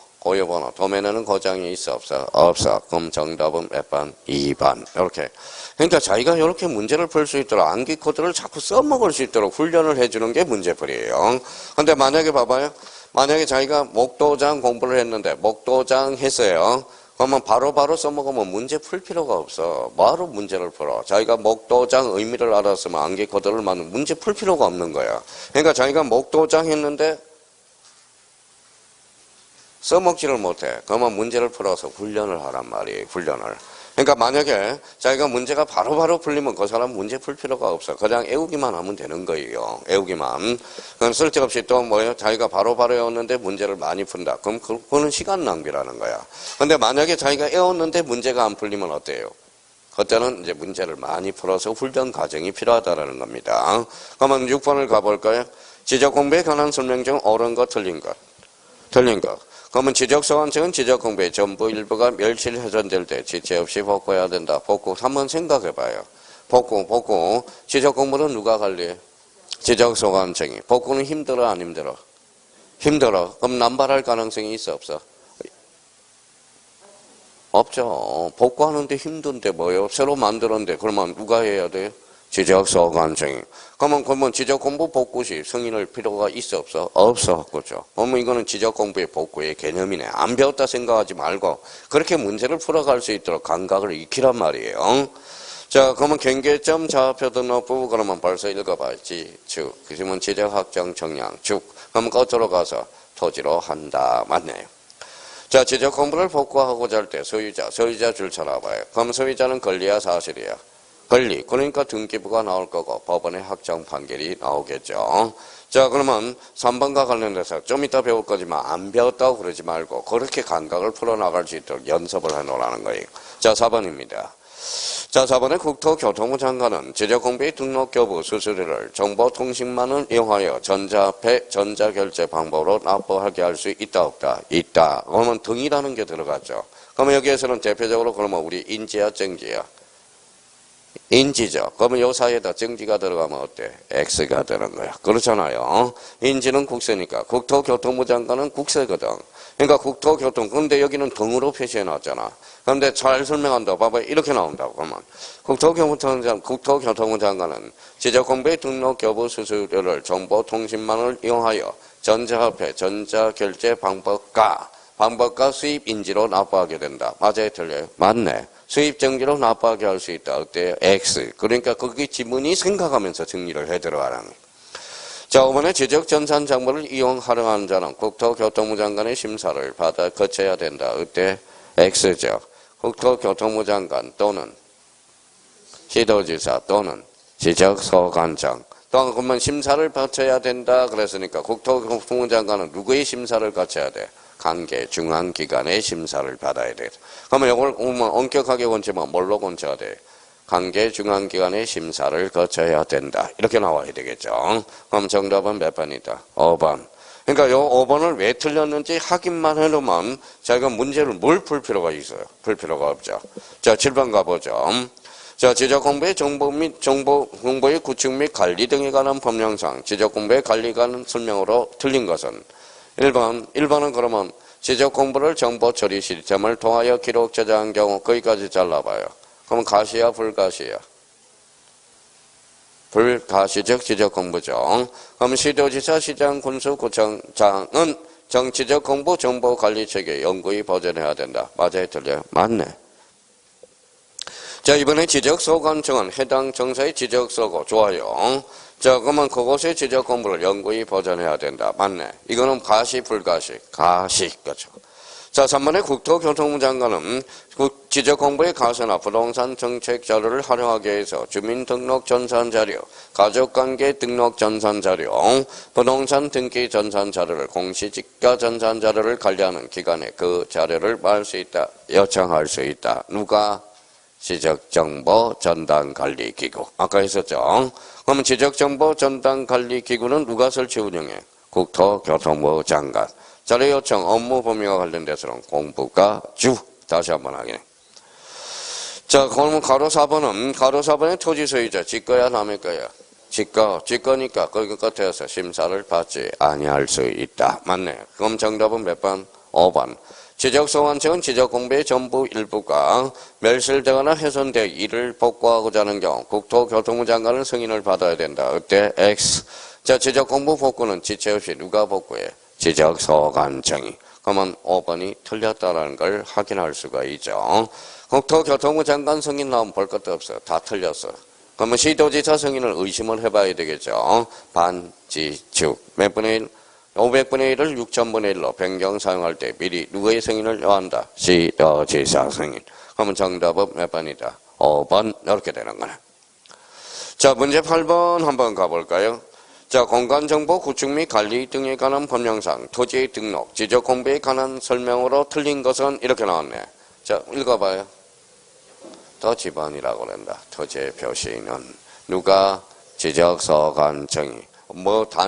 도면에는 고장이 있어, 없어? 없어. 그럼 정답은 몇 번? 2번. 이렇게. 그러니까 자기가 이렇게 문제를 풀 수 있도록 암기 코드를 자꾸 써먹을 수 있도록 훈련을 해주는 게 문제풀이에요. 근데 만약에 봐봐요. 만약에 자기가 목도장 공부를 했는데, 목도장 했어요. 그러면 바로바로 써먹으면 문제 풀 필요가 없어. 뭐하러 문제를 풀어? 자기가 목도장 의미를 알았으면 암기 코드를 만든 문제 풀 필요가 없는 거야. 그러니까 자기가 목도장 했는데 써먹지를 못해. 그러면 문제를 풀어서 훈련을 하란 말이에요. 훈련을. 그러니까 만약에 자기가 문제가 바로바로 풀리면 그 사람 문제 풀 필요가 없어. 그냥 외우기만 하면 되는 거예요. 외우기만. 그건 쓸데없이 또 뭐예요? 자기가 바로바로 외웠는데 문제를 많이 푼다. 그럼 그거는 시간 낭비라는 거야. 근데 만약에 자기가 외웠는데 문제가 안 풀리면 어때요? 그때는 이제 문제를 많이 풀어서 훈련 과정이 필요하다라는 겁니다. 그러면 6번을 가볼까요? 지적 공부에 관한 설명 중 옳은 것, 틀린 것. 틀린 것. 그러면 지적소관청은 지적공부의 전부 일부가 멸실 훼손될 때 지체 없이 복구해야 된다. 복구. 한번 생각해봐요. 복구. 지적공부는 누가 관리해? 지적소관청이. 복구는 힘들어, 안 힘들어? 힘들어. 그럼 남발할 가능성이 있어, 없어? 없죠. 복구하는데 힘든데 뭐예요? 새로 만들었는데 그러면 누가 해야 돼요? 지적소관청이. 그러면 지적공부 복구시 승인을 필요가 있어 없어? 없어. 그죠? 그러면 이거는 지적공부의 복구의 개념이네. 안 배웠다 생각하지 말고 그렇게 문제를 풀어갈 수 있도록 감각을 익히란 말이에요. 자, 그러면 경계점 좌표 등록부 그러면 벌써 읽어봐야지. 쭉. 그러면 지적확정 청량 쭉. 그러면 끝으로 가서 토지로 한다. 맞네요. 자, 지적공부를 복구하고자 할 때 소유자 줄 쳐놔봐요. 그럼 소유자는 권리야 사실이야? 권리. 그러니까 등기부가 나올 거고 법원의 확정 판결이 나오겠죠. 자, 그러면 3번과 관련돼서 좀 이따 배울 거지만 안 배웠다고 그러지 말고 그렇게 감각을 풀어나갈 수 있도록 연습을 해놓으라는 거예요. 자, 4번입니다. 자, 4번에 국토교통부 장관은 지적공부의 등록 여부 수수료를 정보통신망을 이용하여 전자화폐, 전자결제 방법으로 납부하게 할 수 있다 없다? 있다. 그러면 등이라는 게 들어갔죠. 그러면 여기에서는 대표적으로 그러면 우리 인지야 정지야? 인지죠. 그러면 요 사이에다 정지가 들어가면 어때? X가 되는 거야. 그렇잖아요. 인지는 국세니까. 국토교통부 장관은 국세거든. 그러니까 국토교통. 근데 여기는 등으로 표시해 놨잖아. 그런데 잘 설명한다. 봐봐. 이렇게 나온다고. 그러면. 국토교통부 장관은 지적공부의 등록 여부 수수료를 정보통신망을 이용하여 전자화폐, 전자결제 방법과 수입 인지로 납부하게 된다. 맞아요? 틀려요? 맞네. 수입 정지로 납부하게 할 수 있다. 어때요? X. 그러니까 거기 지문이 생각하면서 정리를 해 들어가라는 거예요. 자, 5번에 지적전산 정보를 이용하려는 자는 국토교통부 장관의 심사를 받아 거쳐야 된다. 어때? X죠. 국토교통부 장관 또는 시도지사 또는 지적소관청. 또 그러면 심사를 거쳐야 된다. 그랬으니까 국토교통부 장관은 누구의 심사를 거쳐야 돼? 관계 중앙기관의 심사를 받아야 돼. 그러면 이걸 엄격하게 권치면 뭘로 권쳐야 돼? 관계 중앙기관의 심사를 거쳐야 된다. 이렇게 나와야 되겠죠. 그럼 정답은 몇 번이다? 5번. 그러니까 요 5번을 왜 틀렸는지 확인만 해놓으면 자기가 문제를 뭘 풀 필요가 있어요? 풀 필요가 없죠. 자, 7번 가보죠. 자, 지적공부의 정보 및 정보공부의 구축 및 관리 등에 관한 법령상 지적공부의 관리에 관한 설명으로 틀린 것은 1번은 그러면 지적공부를 정보 처리 시스템을 통하여 기록 저장한 경우 거기까지 잘라봐요. 그러면 가시야 불가시야? 불가시적 지적공부죠. 그럼 시도지사, 시장, 군수, 구청장은 정치적 공부 정보 관리 체계 연구히 보존해야 된다. 맞아요? 틀려요? 맞네. 자, 이번에 지적소관청은 해당 정사의 지적서고. 좋아요. 자, 그러면 그곳의 지적 공부를 연구히 보존해야 된다. 맞네. 이거는 가시, 불가시? 가시. 그렇죠. 자, 3번에 국토교통부 장관은 지적 공부의 가세나 부동산 정책 자료를 활용하기 위해서 주민등록 전산 자료, 가족관계 등록 전산 자료, 부동산 등기 전산 자료를 공시지가 전산 자료를 관리하는 기관에 그 자료를 받을 수 있다. 요청할 수 있다. 누가? 지적정보 전담관리기구. 아까 했었죠. 그러면 지적정보 전담관리기구는 누가 설치 운영해? 국토교통부 장관. 자료 요청 업무 범위와 관련돼서는 공부가 주. 다시 한번 하겠네. 자, 그러면 가로 4번의 토지 소유자 지거야 남의 거야? 지거니까 거기 끝에서 심사를 받지 아니할 수 있다. 맞네. 그럼 정답은 몇 번? 5번. 지적소관청은 지적공부의 전부 일부가 멸실되거나 훼손돼 이를 복구하고자 하는 경우 국토교통부 장관은 승인을 받아야 된다. 어때? X. 자, 지적공부 복구는 지체 없이 누가 복구해? 지적소관청이. 그러면 5번이 틀렸다는 걸 확인할 수가 있죠. 국토교통부 장관 승인 나오면 볼 것도 없어. 다 틀렸어. 그러면 시도지사 승인을 의심을 해봐야 되겠죠. 반지축. 몇 분의 1? 500분의 1을 6000분의 1로 변경 사용할 때 미리 누구의 승인을 요한다? 시도지사 승인. 그러면 정답은 몇 번이다? 5번. 이렇게 되는 거네. 자, 문제 8번 한번 가볼까요? 자, 공간정보 구축 및 관리 등에 관한 법령상 토지의 등록, 지적공부에 관한 설명으로 틀린 것은 이렇게 나왔네. 자, 읽어봐요. 더 집안이라고 그런다. 토지의 표시는 누가? 지적소관청이.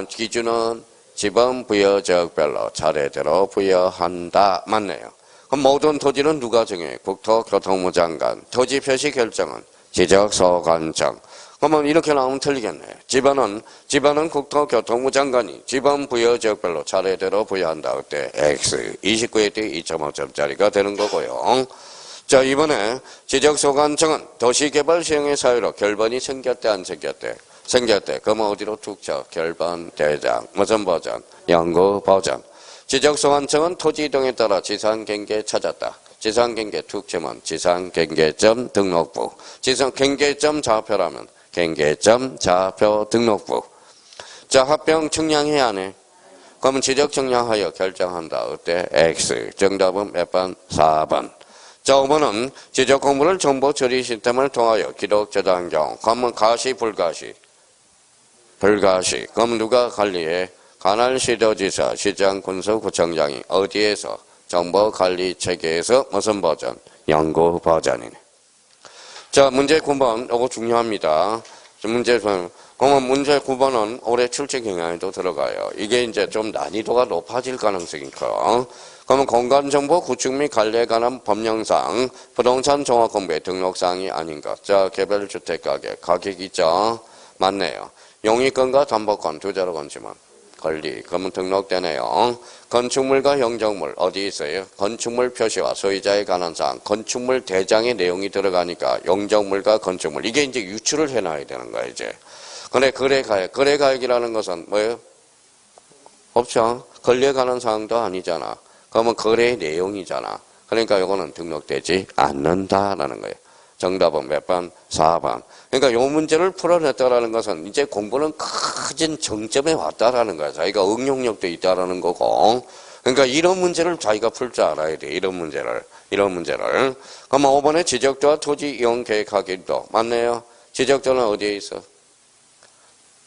기준은 지번 부여 지역별로 차례대로 부여한다. 맞네요. 그럼 모든 토지는 누가 정해? 국토교통부 장관. 토지 표시 결정은 지적소관청. 그러면 이렇게 나오면 틀리겠네. 지번은 국토교통부 장관이 지번 부여 지역별로 차례대로 부여한다. 그때 X. 29에 때 2.5점짜리가 되는 거고요. 자, 이번에 지적소관청은 도시개발 시행의 사유로 결번이 생겼대, 안 생겼대? 생겼대. 그러면 어디로 툭 쳐? 결번, 대장, 무슨 버전? 연구 버전. 지적소관청은 토지 이동에 따라 지상경계 찾았다. 지상경계 툭 치면 지상경계점 등록부. 지상경계점 좌표라면 경계점 좌표 등록부. 자, 합병 측량해 안 해? 그러면 지적 측량하여 결정한다. 어때? X. 정답은 몇 번? 4번. 자, 5번은 지적 공부를 정보 처리 시스템을 통하여 기록 저장 경우. 그러면 가시, 불가시? 불가시. 그럼 누가 관리해? 관할시도지사, 시장, 군수, 구청장이 어디에서? 정보 관리 체계에서 무슨 버전? 연구 버전이네. 자, 문제 9번. 이거 중요합니다. 그러면 문제 9번은 올해 출제 경향에도 들어가요. 이게 이제 좀 난이도가 높아질 가능성이 커요. 그러면 공간정보 구축 및 관리에 관한 법령상 부동산 종합공부의 등록사항이 아닌 것. 자, 개별주택 가격 있죠? 맞네요. 용의권과 담보권 두 자로 건지만 권리. 그러면 등록되네요. 건축물과 형적물 어디 있어요? 건축물 표시와 소유자에 관한 사항. 건축물 대장의 내용이 들어가니까 용적물과 건축물. 이게 이제 유출을 해놔야 되는 거야, 이제. 근데 거래가액. 거래가액이라는 것은 뭐예요? 없죠. 권리에 관한 사항도 아니잖아. 그러면 거래의 내용이잖아. 그러니까 이거는 등록되지 않는다라는 거예요. 정답은 몇 번? 4번. 그러니까 이 문제를 풀어냈다라는 것은 이제 공부는 커진 정점에 왔다라는 거야. 자기가 응용력도 있다라는 거고. 그러니까 이런 문제를 자기가 풀 줄 알아야 돼. 이런 문제를. 그러면 5번에 지적도와 토지 이용 계획하기도. 맞네요. 지적도는 어디에 있어?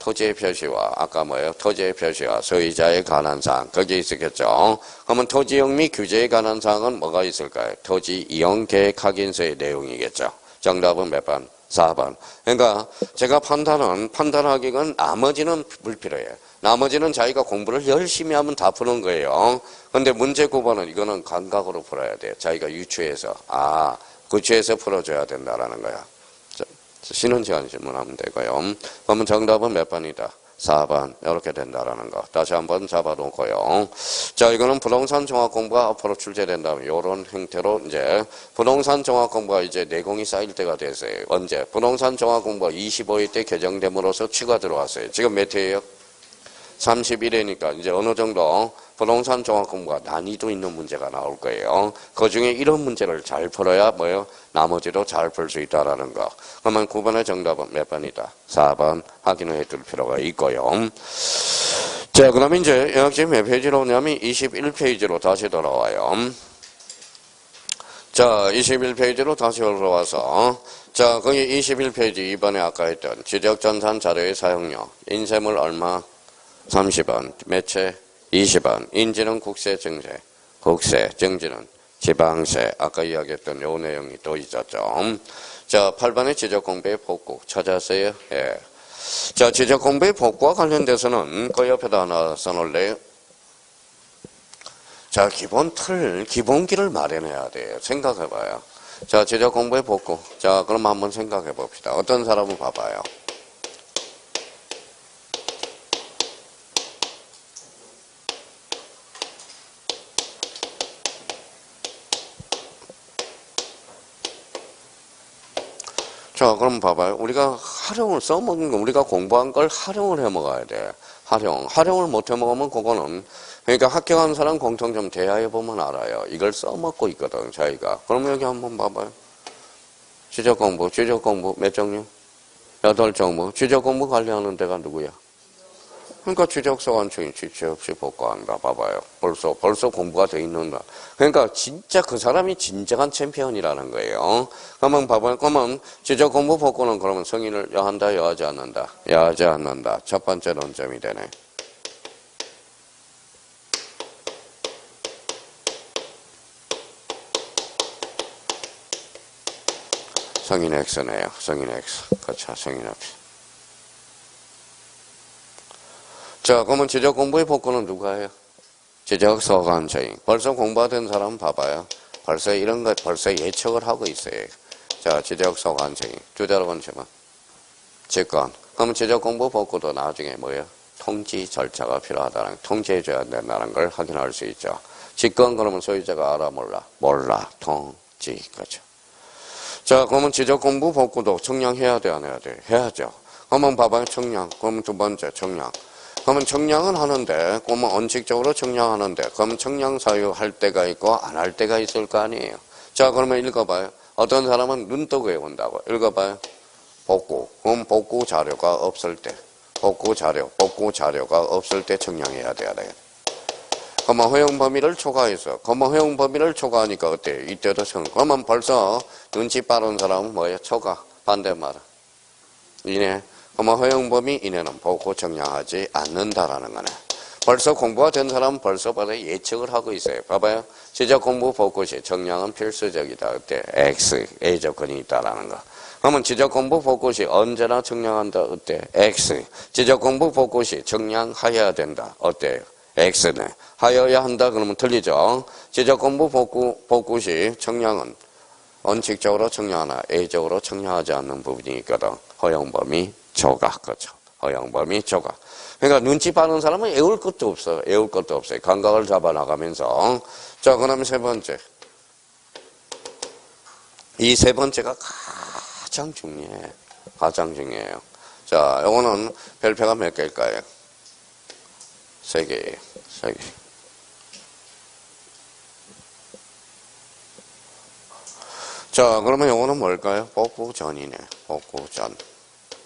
토지의 표시와 아까 뭐예요? 토지의 표시와 소유자에 관한 사항 거기에 있었겠죠. 그러면 토지 이용 및 규제에 관한 사항은 뭐가 있을까요? 토지 이용 계획 확인서의 내용이겠죠. 정답은 몇 번? 4번. 그러니까 제가 판단하기는 나머지는 불필요해요. 나머지는 자기가 공부를 열심히 하면 다 푸는 거예요. 근데 문제 9번은 이거는 감각으로 풀어야 돼요. 자기가 유추해서 구추해서 풀어줘야 된다라는 거야. 쉬는 시간 질문하면 되고요. 그러면 정답은 몇 번이다? 4번. 이렇게 된다라는 거. 다시 한번 잡아놓고요. 자, 이거는 부동산 종합 공부가 앞으로 출제된다면 이런 형태로 이제 부동산 종합 공부가 이제 내공이 쌓일 때가 됐어요. 언제? 부동산 종합 공부가 25회 때 개정됨으로써 추가 들어왔어요. 지금 몇 회예요? 31회니까 이제 어느 정도 부동산 종합 공부가 난이도 있는 문제가 나올 거예요. 그 중에 이런 문제를 잘 풀어야 뭐예요? 나머지도 잘 풀 수 있다라는 거. 그러면 9번의 정답은 몇 번이다? 4번 확인을 해둘 필요가 있고요. 자, 그럼 이제 영역집 몇 페이지로 오냐면 21페이지로 다시 돌아와요. 자, 21페이지로 다시 돌아와서 자, 거기 21페이지 이번에 아까 했던 지적전산 자료의 사용료. 인쇄물 얼마? 30원. 매체 20원. 인지는 국세, 증세. 국세, 증지는 지방세. 아까 이야기했던 요 내용이 또 있었죠. 자, 8번의 지적공부의 복구. 찾았어요? 예. 자, 지적공부의 복구와 관련돼서는 그 옆에다 하나 써놓을래요? 자, 기본기를 마련해야 돼요. 생각해봐요. 자, 지적공부의 복구. 자, 그럼 한번 생각해봅시다. 어떤 사람을 봐봐요. 자, 그럼 봐봐요. 우리가 활용을 써먹는 거, 우리가 공부한 걸 활용을 해 먹어야 돼. 활용을 못 해 먹으면 그거는, 그러니까 합격한 사람 공통점 대하해 보면 알아요. 이걸 써먹고 있거든, 저희가. 그럼 여기 한번 봐봐요. 지적공부 몇 종류? 8종류. 지적공부 관리하는 데가 누구야? 그러니까 지적소관청이 지체 없이 복구한다. 봐봐요. 벌써 공부가 돼 있는다. 그러니까 진짜 그 사람이 진정한 챔피언이라는 거예요. 그러면 봐봐요. 그러면 지적공부 복구는 그러면 승인을 여한다, 여하지 않는다? 여하지 않는다. 첫 번째 논점이 되네. 승인 X네요. 승인 X. 그렇죠. 승인 X. 자, 그러면 지적공부의 복구는 누가 해요? 지적소관청이. 벌써 공부된 사람 봐봐요. 벌써 이런 것, 벌써 예측을 하고 있어요. 자, 지적소관청이. 주제로 건지만. 직권. 그러면 지적공부 복구도 나중에 뭐예요? 통지 절차가 필요하다는, 통지해줘야 된다는 걸 확인할 수 있죠. 직권 그러면 소유자가 알아, 몰라? 몰라. 통지. 그렇죠. 자, 그러면 지적 공부 복구도 청량해야 돼, 안 해야 돼? 해야죠. 그러면 봐봐요, 청량. 그러면 두 번째, 청량. 그러면 청량은 하는데, 그러면 원칙적으로 청량하는데, 그러면 청량 사유할 때가 있고, 안 할 때가 있을 거 아니에요. 자, 그러면 읽어봐요. 어떤 사람은 눈 뜨고 외운다고. 읽어봐요. 복구. 그럼 복구 자료가 없을 때. 복구 자료가 없을 때 청량해야 돼야 돼. 그러면 허용 범위를 초과해서. 그러면 허용 범위를 초과하니까 어때요? 이때도 청. 그러면 벌써 눈치 빠른 사람은 뭐예요? 초과. 반대말. 이내. 그러면 허용 범위 이내는 복구 청량하지 않는다라는 거네. 벌써 공부가 된 사람은 벌써 예측을 하고 있어요. 봐봐요. 지적 공부 복구 시 청량은 필수적이다. 어때? X. A 조건이 있다라는 거. 그러면 지적 공부 복구 시 언제나 청량한다. 어때? X. 지적 공부 복구 시 청량하여야 된다. 어때요? X네. 하여야 한다. 그러면 틀리죠. 지적 공부 복구 시 청량은 원칙적으로 청량하나 A적으로 청량하지 않는 부분이 있거든. 허용 범위 초과. 그렇죠. 허용 범위 초과. 그러니까 눈치 빠른 사람은 애울 것도 없어. 애울 것도 없어요. 감각을 잡아 나가면서. 자, 그다음에 세 번째. 이 세 번째가 가장 중요해. 가장 중요해요. 자, 요거는 별표가 몇 개일까요? 3개예요. 3개. 자, 그러면 요거는 뭘까요? 복구 전이네. 복구 전.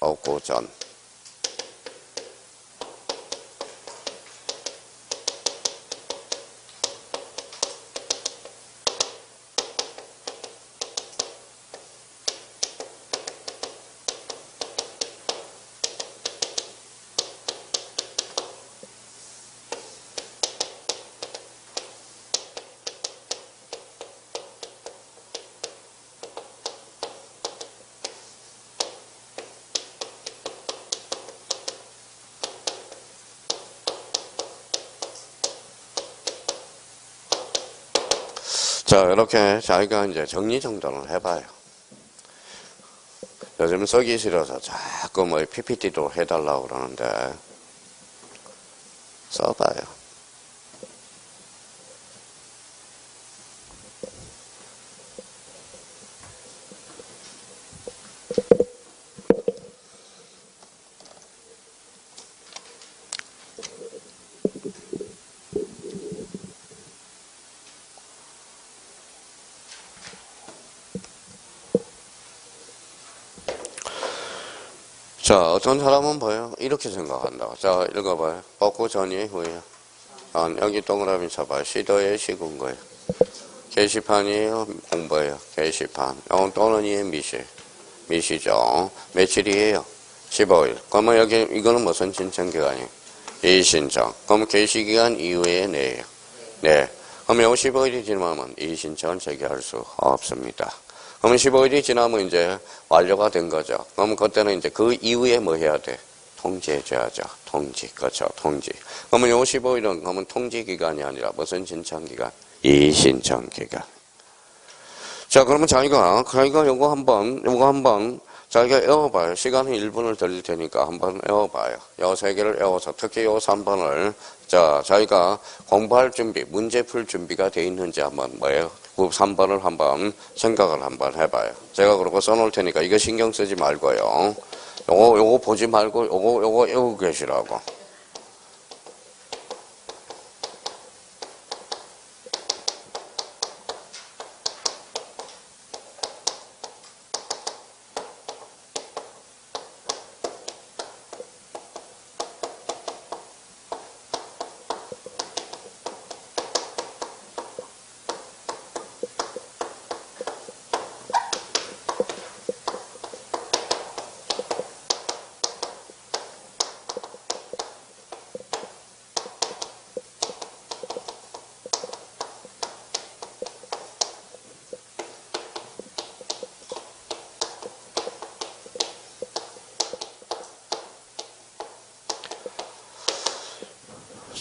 복구 전. 자, 이렇게 자기가 이제 정리정돈을 해봐요. 요즘 쓰기 싫어서 자꾸 뭐 PPT도 해달라고 그러는데, 써봐요. 자, 어떤 사람은 뭐예요? 이렇게 생각한다. 자, 읽어봐요. 복구 전이 후에. 여기 동그라미 쳐봐요. 시도에 시군 거예요. 게시판이에요? 공부예요. 게시판. 또는 이에 미시죠. 며칠이에요? 15일. 그러면 여기, 이거는 무슨 신청기간이에요? 이의신청. 그럼 게시기간 이후에 내요. 네. 그럼 15일이 지나면 이의신청을 제기할 수 없습니다. 그러면 15일이 지나면 이제 완료가 된 거죠. 그러면 그때는 이제 그 이후에 뭐 해야 돼? 통지해줘야죠. 통지. 그렇죠. 통지. 그러면 요 15일은 그러면 통지 기간이 아니라 무슨 신청 기간? 이의신청 기간. 자, 그러면 자기가 요거 한번 자기가 외워봐요. 시간은 1분을 드릴 테니까 한번 외워봐요. 요 3개를 외워서 특히 요 3번을 자, 자기가 공부할 준비, 문제 풀 준비가 돼 있는지 한번 뭐예요? 그 3번을 한번 생각을 한번 해봐요. 제가 그러고 써놓을 테니까 이거 신경 쓰지 말고요. 요거 보지 말고 요거 외우고 계시라고.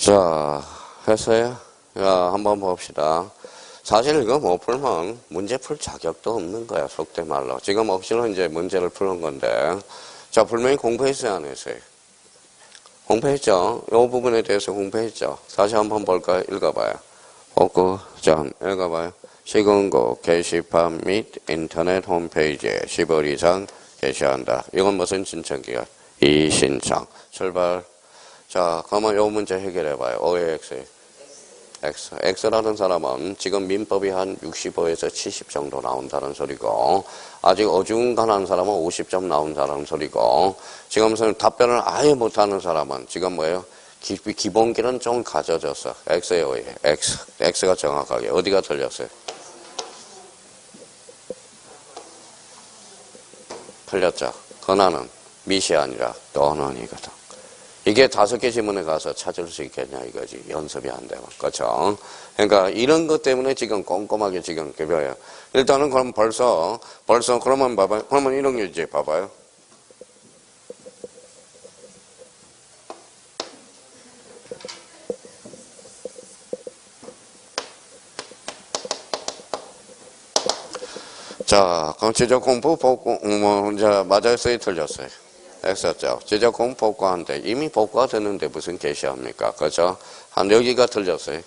자, 했어요? 야, 한번 봅시다. 사실 이거 못 풀면 문제 풀 자격도 없는 거야, 속된 말로. 지금 억지로 이제 문제를 푸는 건데. 자, 분명히 공부했어요, 안 했어요? 공부했죠? 이 부분에 대해서 공부했죠? 다시 한번 볼까요? 읽어봐요. 복구 전, 읽어봐요. 시군구 게시판 및 인터넷 홈페이지에 10월 이상 게시한다. 이건 무슨 신청기간? 이신청. 출발. 자, 그러면 요 문제 해결해봐요. O의 X. X. X라는 사람은 지금 민법이 한 65에서 70 정도 나온다는 소리고, 아직 어중간한 사람은 50점 나온다는 소리고, 지금 답변을 아예 못하는 사람은 지금 뭐예요? 기본기는 좀 가져졌어. X에 O에 X. X가 정확하게. 어디가 틀렸어요? 틀렸죠. 권한은 밑이 아니라 또는이거든. 이게 5개 지문에 가서 찾을 수 있겠냐 이거지. 연습이 안 되고. 그렇죠? 그러니까 이런 것 때문에 지금 꼼꼼하게 지금 개별해요. 일단은 그럼 벌써 그러면 봐봐요. 그러면 이런 게 이제 봐봐요. 자, 그럼 지적 공부 복구 이제 맞았어요, 틀렸어요? X죠. 지적 공부 복구하는데 이미 복구가 됐는데 무슨 게시합니까? 그렇죠? 한 여기가 틀렸어요.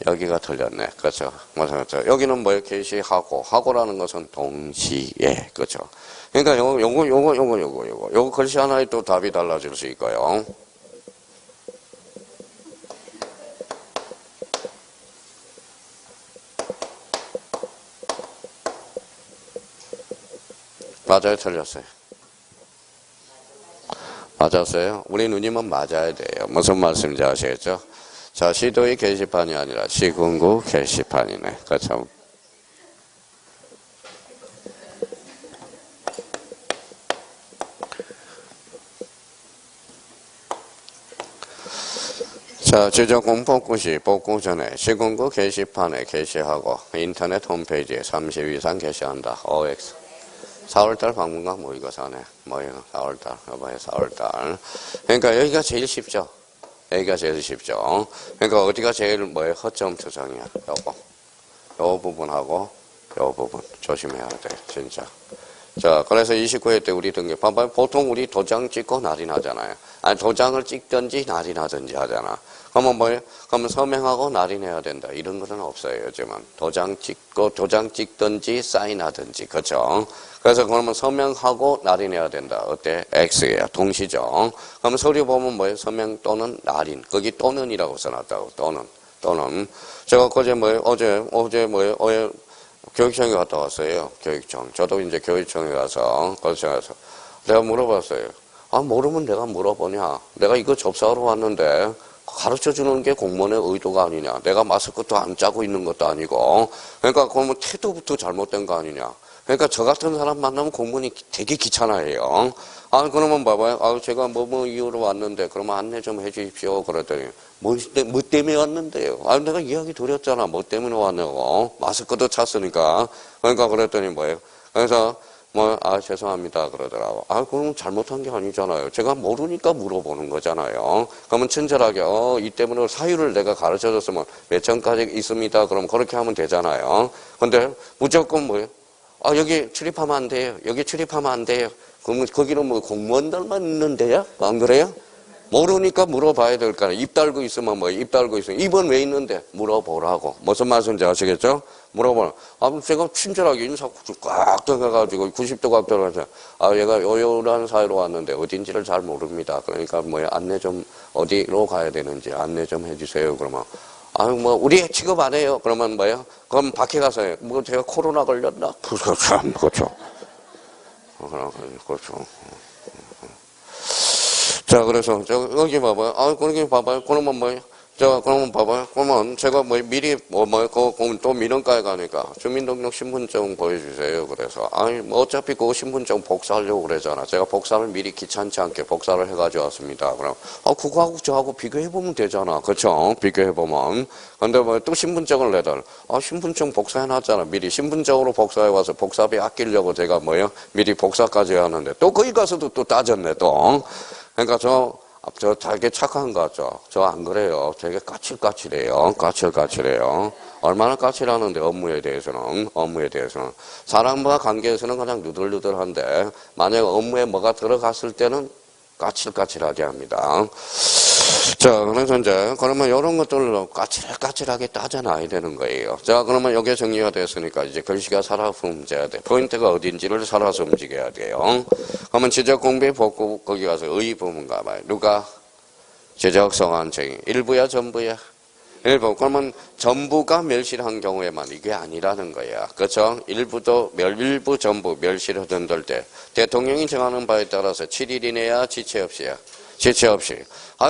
여기가 틀렸네. 그렇죠? 맞았죠. 여기는 뭐예요? 게시하고 하고라는 것은 동시에 그렇죠? 그러니까 요거 글씨 하나에 또 답이 달라질 수 있고요. 맞아요, 틀렸어요? 맞았어요? 우리 누님은 맞아야 돼요. 무슨 말씀인지 아시겠죠? 자, 시도의 게시판이 아니라 시군구 게시판이네. 그렇죠? 자, 지적 공복구 시 복구 전에 시군구 게시판에 게시하고 인터넷 홈페이지에 30 이상 게시한다. OX. 4월달 방문각 모의고사네. 뭐예요? 4월달. 여봐요, 4월달. 그러니까 여기가 제일 쉽죠? 여기가 제일 쉽죠? 그러니까 어디가 제일 뭐예요? 허점 투성이야. 요거. 요 부분하고 요 부분. 조심해야 돼. 진짜. 자, 그래서 29회 때 우리 등기. 봐봐요. 보통 우리 도장 찍고 날인하잖아요. 아니, 도장을 찍든지 날인하든지 하잖아. 그러면 뭐예요? 그러면 서명하고 날인해야 된다. 이런 거는 없어요, 요즘은. 도장 찍든지 사인하든지. 그렇죠? 그래서 그러면 서명하고 날인해야 된다. 어때? X예요. 동시죠. 그러면 서류 보면 뭐예요? 서명 또는 날인. 거기 또는이라고 써놨다고. 또는. 제가 어제 교육청에 갔다 왔어요. 교육청. 저도 이제 교육청에 가서 내가 물어봤어요. 아, 모르면 내가 물어보냐. 내가 이거 접수하러 왔는데 가르쳐주는 게 공무원의 의도가 아니냐. 내가 마스크도 안 짜고 있는 것도 아니고. 그러니까 그러면 태도부터 잘못된 거 아니냐. 그러니까 저 같은 사람 만나면 공무원이 되게 귀찮아해요. 아, 그러면 봐봐요. 아, 제가 뭐 이유로 왔는데 그러면 안내 좀 해주십시오. 그랬더니 뭐 때문에 왔는데요? 아, 내가 이야기 드렸잖아. 뭐 때문에 왔냐고. 마스크도 찼으니까. 그러니까 그랬더니 뭐예요? 그래서 죄송합니다. 그러더라고. 아, 그럼 잘못한 게 아니잖아요. 제가 모르니까 물어보는 거잖아요. 그러면 친절하게, 이 때문에 사유를 내가 가르쳐 줬으면 몇 천까지 있습니다. 그럼 그렇게 하면 되잖아요. 근데 무조건 뭐예요? 아, 여기 출입하면 안 돼요. 여기 출입하면 안 돼요. 그러면 거기는 뭐 공무원들만 있는데요? 안 그래요? 모르니까 물어봐야 될 거야. 입 달고 있으면 입 달고 있으면. 입은 왜 있는데? 물어보라고. 무슨 말씀인지 아시겠죠? 물어보라. 아, 제가 친절하게 인사 꽉 들어가가지고 90도 꽉 들어가서, 아, 얘가 요요한 사이로 왔는데 어딘지를 잘 모릅니다. 그러니까 안내 좀 어디로 가야 되는지 안내 좀 해주세요. 그러면. 아유, 우리 취급 안 해요. 그러면 뭐예요? 그럼 밖에 가서 해요. 제가 코로나 걸렸나? 그렇죠. 그렇죠. 자, 그래서, 여기 봐봐요. 아, 거기 봐봐요. 그러면 뭐예요? 그러면 봐봐요. 그러면 제가 미리 또 민원과에 가니까 주민등록 신분증 보여주세요. 그래서, 어차피 그거 신분증 복사하려고 그러잖아. 제가 복사를 미리 귀찮지 않게 복사를 해가지고 왔습니다. 그럼, 그거하고 저하고 비교해보면 되잖아. 그쵸? 비교해보면. 근데 또 신분증을 내달. 신분증 복사해놨잖아. 미리 신분증으로 복사해와서 복사비 아끼려고 제가 미리 복사까지 하는데 또 거기 가서도 또 따졌네, 또. 그러니까 저 되게 착한 거 같죠? 저 안 그래요. 되게 까칠까칠해요. 까칠까칠해요. 얼마나 까칠하는데, 업무에 대해서는. 사람과 관계에서는 그냥 누들누들한데, 만약에 업무에 뭐가 들어갔을 때는 까칠까칠하게 합니다. 자, 그래서 이제, 그러면 이런 것들로 까칠까칠하게 따져놔야 되는 거예요. 자, 그러면 여기에 정리가 됐으니까 이제 글씨가 살아서 움직여야 돼. 포인트가 어딘지를 살아서 움직여야 돼요. 그러면 지적 공부의 복구, 거기 가서 의 부분 가봐요. 누가? 지적 성한증이. 일부야, 전부야? 일부. 그러면 전부가 멸실한 경우에만 이게 아니라는 거야. 그렇죠? 일부 전부 멸실하던들 때 대통령이 정하는 바에 따라서 7일 이내야 지체 없이야. 지체 없이.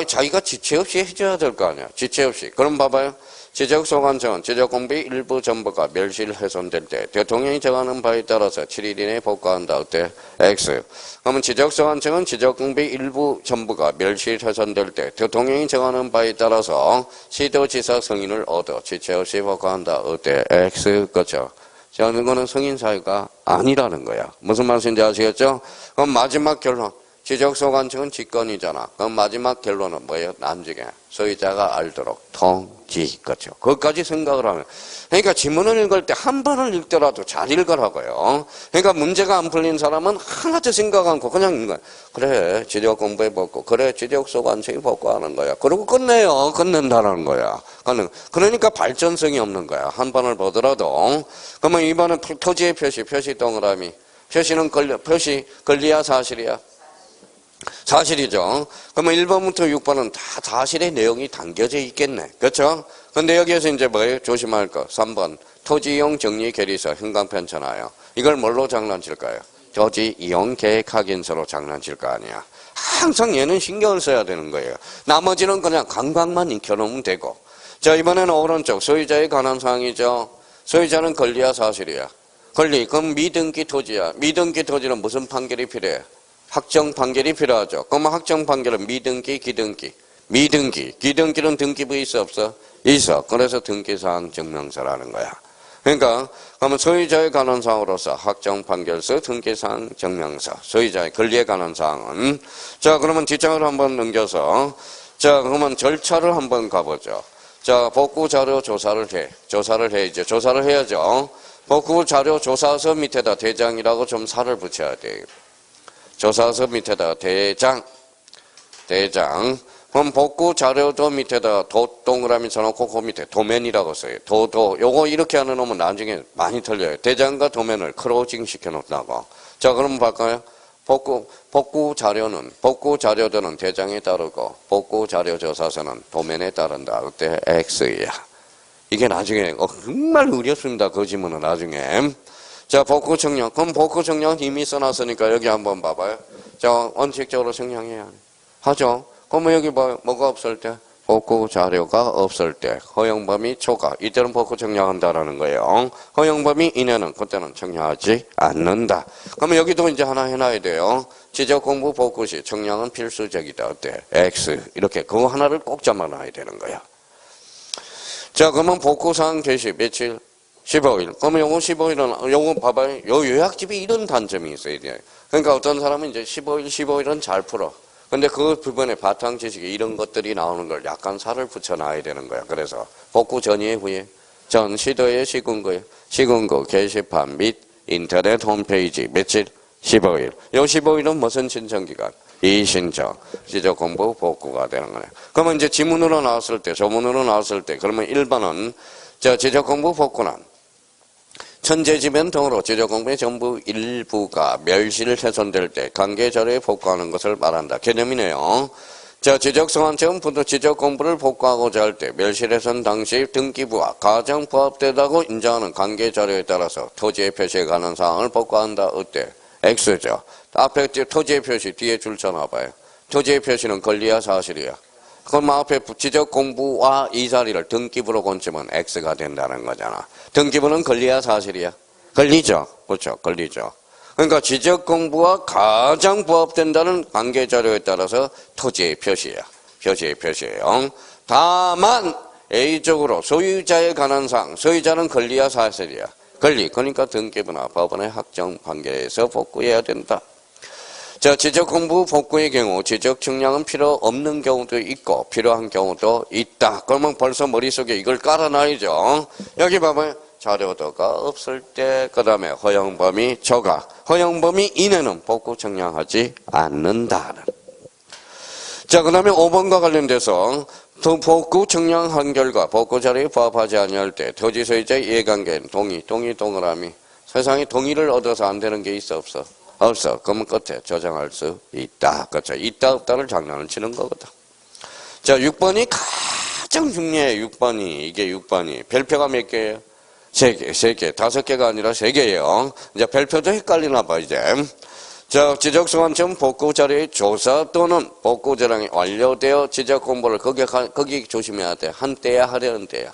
자기가 지체 없이 해줘야 될 거 아니야. 지체 없이. 그럼 봐봐요. 지적 소관청은 지적 공부의 일부 전부가 멸실 훼손될 때 대통령이 정하는 바에 따라서 7일 이내에 복구한다. 어때? X. 그러면 지적 소관청은 지적 공부의 일부 전부가 멸실 훼손될 때 대통령이 정하는 바에 따라서 시도지사 승인을 얻어 지체 없이 복구한다. 어때? X. 그렇죠? 자, 이거는 승인 사유가 아니라는 거야. 무슨 말인지 아시겠죠? 그럼 마지막 결론. 지적소관청은 직권이잖아. 그럼 마지막 결론은 뭐예요? 나중에 소유자가 알도록 통지. 그렇죠. 그것까지 생각을 하면. 그러니까 지문을 읽을 때 한 번을 읽더라도 잘 읽으라고요. 그러니까 문제가 안 풀린 사람은 하나도 생각 않고 그냥 읽는 거야. 그래, 지적 공부해 보고, 그래, 지적소관청이 복구하는 거야. 그러고 끝내요. 끝낸다는 거야. 그러니까 발전성이 없는 거야. 한 번을 보더라도. 그러면 이번에 토지의 표시 동그라미. 표시는 권리야, 사실이야? 사실이죠. 그러면 1번부터 6번은 다 사실의 내용이 담겨져 있겠네. 그렇죠? 근데 여기에서 이제 뭐예요? 조심할 거. 3번. 토지이용 정리 결의서 현강편찬하여. 이걸 뭘로 장난칠까요? 토지이용 계획 확인서로 장난칠 거 아니야. 항상 얘는 신경을 써야 되는 거예요. 나머지는 그냥 관광만 익혀놓으면 되고. 자, 이번에는 오른쪽. 소유자에 관한 사항이죠. 소유자는 권리야, 사실이야? 권리. 그럼 미등기 토지야. 미등기 토지는 무슨 판결이 필요해? 확정 판결이 필요하죠. 그러면 확정 판결은 미등기, 기등기. 미등기. 기등기는 등기부 있어, 없어? 있어. 그래서 등기사항 증명서라는 거야. 그러니까, 그러면 소유자에 관한 사항으로서 확정 판결서, 등기사항 증명서. 소유자의 권리에 관한 사항은. 자, 그러면 뒷장을 한번 넘겨서. 자, 그러면 절차를 한번 가보죠. 자, 복구 자료 조사를 해. 이제 조사를 해야죠. 복구 자료 조사서 밑에다 대장이라고 좀 살을 붙여야 돼요. 조사서 밑에다가 대장. 그럼 복구 자료도 밑에다가 동그라미 쳐놓고 그 밑에 도면이라고 써요. 요거 이렇게 해놓으면 나중에 많이 틀려요. 대장과 도면을 크로징 시켜놓는다고. 자, 그럼 볼까요? 복구 자료들은 대장에 따르고 복구 자료 조사서는 도면에 따른다. 그때 X야. 이게 나중에 정말 어렵습니다. 그 지문은 나중에. 자, 복구 청량. 그럼 복구 청량 이미 써놨으니까 여기 한번 봐봐요. 자, 원칙적으로 청량해야 하죠. 그러면 여기 뭐가 없을 때? 복구 자료가 없을 때. 허용 범위 초과. 이때는 복구 청량한다라는 거예요. 허용 범위 이내는 그때는 청량하지 않는다. 그러면 여기도 이제 하나 해놔야 돼요. 지적 공부 복구 시 청량은 필수적이다. 어때? X. 이렇게 그거 하나를 꼭 잡아놔야 되는 거야. 자, 그러면 복구사항 개시 며칠? 15일. 그러면 요거 15일은, 요거 봐봐요. 요 요약집이 이런 단점이 있어야 돼요. 그러니까 어떤 사람은 이제 15일은 잘 풀어. 근데 그 부분에 바탕 지식에 이런 것들이 나오는 걸 약간 살을 붙여놔야 되는 거야. 그래서 복구 전이에 후에 전 시도에 시군구 게시판 및 인터넷 홈페이지 며칠? 15일. 요 15일은 무슨 신청기간? 이신청. 지적 공부 복구가 되는 거네. 그러면 이제 지문으로 나왔을 때, 조문으로 나왔을 때, 그러면 1번은 지적 공부 복구는 천재지변 등으로 지적 공부의 전부 일부가 멸실 훼손될 때 관계 자료에 복구하는 것을 말한다. 개념이네요. 자, 지적성한체험부터 지적 공부를 복구하고자 할 때 멸실 훼손 당시 등기부와 가장 부합되다고 인정하는 관계 자료에 따라서 토지의 표시에 관한 사항을 복구한다. 어때? X죠. 앞에 토지의 표시 뒤에 줄 쳐놔봐요. 토지의 표시는 권리야, 사실이야? 그럼 앞에 지적 공부와 이 자리를 등기부로 건치면 X가 된다는 거잖아. 등기부는 권리야, 사실이야? 권리죠. 그렇죠. 권리죠. 그러니까 지적 공부와 가장 부합된다는 관계 자료에 따라서 토지의 표시야. 표시예요. 다만 A적으로 소유자에 관한 사항, 소유자는 권리야, 사실이야? 권리. 그러니까 등기부나 법원의 확정 판결에서 복구해야 된다. 자, 지적 공부 복구의 경우 지적 측량은 필요 없는 경우도 있고 필요한 경우도 있다. 그러면 벌써 머릿속에 이걸 깔아놔야죠. 여기 봐봐요. 자료도가 없을 때, 그 다음에 허용 범위 초과. 허용 범위 이내는 복구 측량하지 않는다. 자, 그 다음에 5번과 관련돼서 복구 측량 한결과 복구 자리에 부합하지 아니할 때 토지소유자의 이해관계는 동의 동그라미. 세상에 동의를 얻어서 안 되는 게 있어 없어? 없어. 그러면 끝에 저장할 수 있다. 그렇죠. 있다 없다를 장난을 치는 거거든. 자, 6번이 가장 중요해. 6번이. 이게 6번이. 별표가 몇 개예요? 3개. 3개. 5개가 아니라 3개예요. 이제 별표도 헷갈리나 봐 이제. 자, 지적소관청 복구 자료의 조사 또는 복구 자량이 완료되어 지적 공부를 거기 조심해야 돼. 한때야 하려는 때야.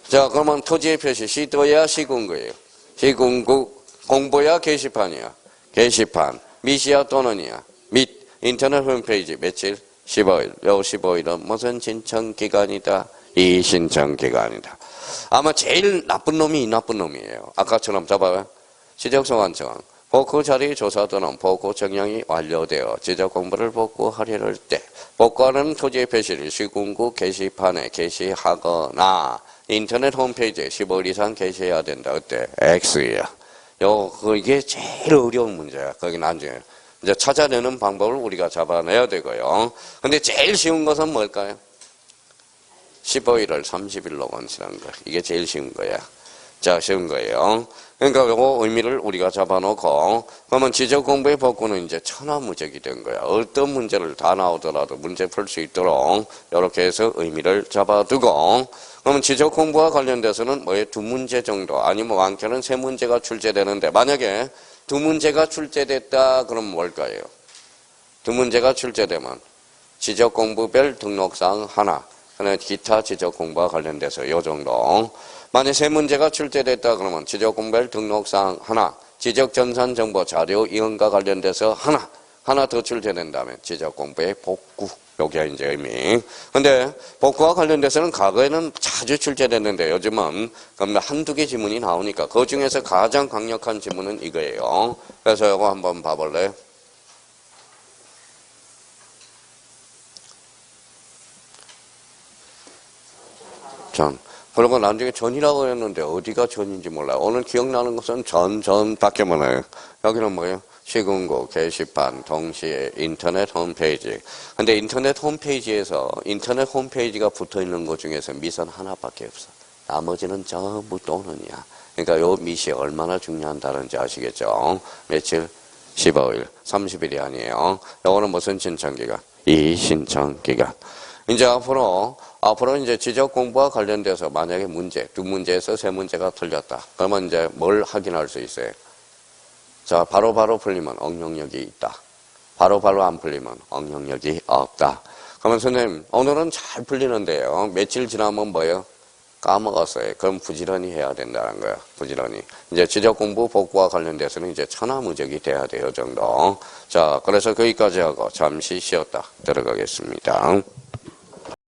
자, 그러면 토지의 표시 시도야 시군구예요. 시군구 공보야 게시판이야. 게시판. 미시야 또는이야. 및 인터넷 홈페이지 며칠? 15일. 요 15일은 무슨 신청기간이다? 이 신청기간이다. 아마 제일 나쁜 놈이 이 나쁜 놈이에요. 아까처럼 잡아요. 지적소관청 복구 자리 조사 또는 복구 정량이 완료되어 지적 공부를 복구하려는 때 복구하는 토지의 표시를 시군구 게시판에 게시하거나 인터넷 홈페이지에 15일 이상 게시해야 된다. 어때? X야. 이게 제일 어려운 문제야. 거기 나중에 이제 찾아내는 방법을 우리가 잡아내야 되고요. 근데 제일 쉬운 것은 뭘까요? 15일을 30일로 원치는 거. 이게 제일 쉬운 거야. 자, 쉬운 거예요. 그러니까 요거 의미를 우리가 잡아놓고, 그러면 지적 공부의 복구는 이제 천하무적이 된 거야. 어떤 문제를 다 나오더라도 문제 풀 수 있도록 이렇게 해서 의미를 잡아두고, 그러면 지적 공부와 관련돼서는 뭐에 2문제 정도, 아니면 많게는 3문제가 출제되는데, 만약에 2문제가 출제됐다, 그러면 뭘까요? 2문제가 출제되면 지적 공부별 등록사항 하나, 그다음에 기타 지적 공부와 관련돼서 요 정도. 만약 3문제가 출제됐다 그러면 지적 공부별 등록사항 하나, 지적 전산 정보 자료 이용과 관련돼서 하나 더 출제된다면 지적 공부의 복구. 요게 이제 의미. 근데 복구와 관련돼서는 과거에는 자주 출제됐는데 요즘은 한두 개 지문이 나오니까 그 중에서 가장 강력한 지문은 이거예요. 그래서 요거 한번 봐볼래요? 전. 그리고 나중에 전이라고 했는데 어디가 전인지 몰라요. 오늘 기억나는 것은 전밖에 몰라요. 여기는 뭐예요? 시군구, 게시판, 동시에 인터넷 홈페이지. 근데 인터넷 홈페이지에서 인터넷 홈페이지가 붙어 있는 것 중에서 미선 하나밖에 없어. 나머지는 전부 또는이야. 그러니까 요 미시 얼마나 중요한다는지 아시겠죠? 며칠? 15일, 30일이 아니에요. 요거는 무슨 신청기간? 이 신청기간. 이제 앞으로 이제 지적 공부와 관련돼서 만약에 문제, 2문제에서 3문제가 틀렸다. 그러면 이제 뭘 확인할 수 있어요? 자, 바로바로 풀리면 응용력이 있다. 바로바로 안 풀리면 응용력이 없다. 그러면 선생님, 오늘은 잘 풀리는데요. 며칠 지나면 뭐예요? 까먹었어요. 그럼 부지런히 해야 된다는 거야. 부지런히. 이제 지적 공부 복구와 관련돼서는 이제 천하무적이 돼야 돼요. 정도. 자, 그래서 거기까지 하고 잠시 쉬었다 들어가겠습니다.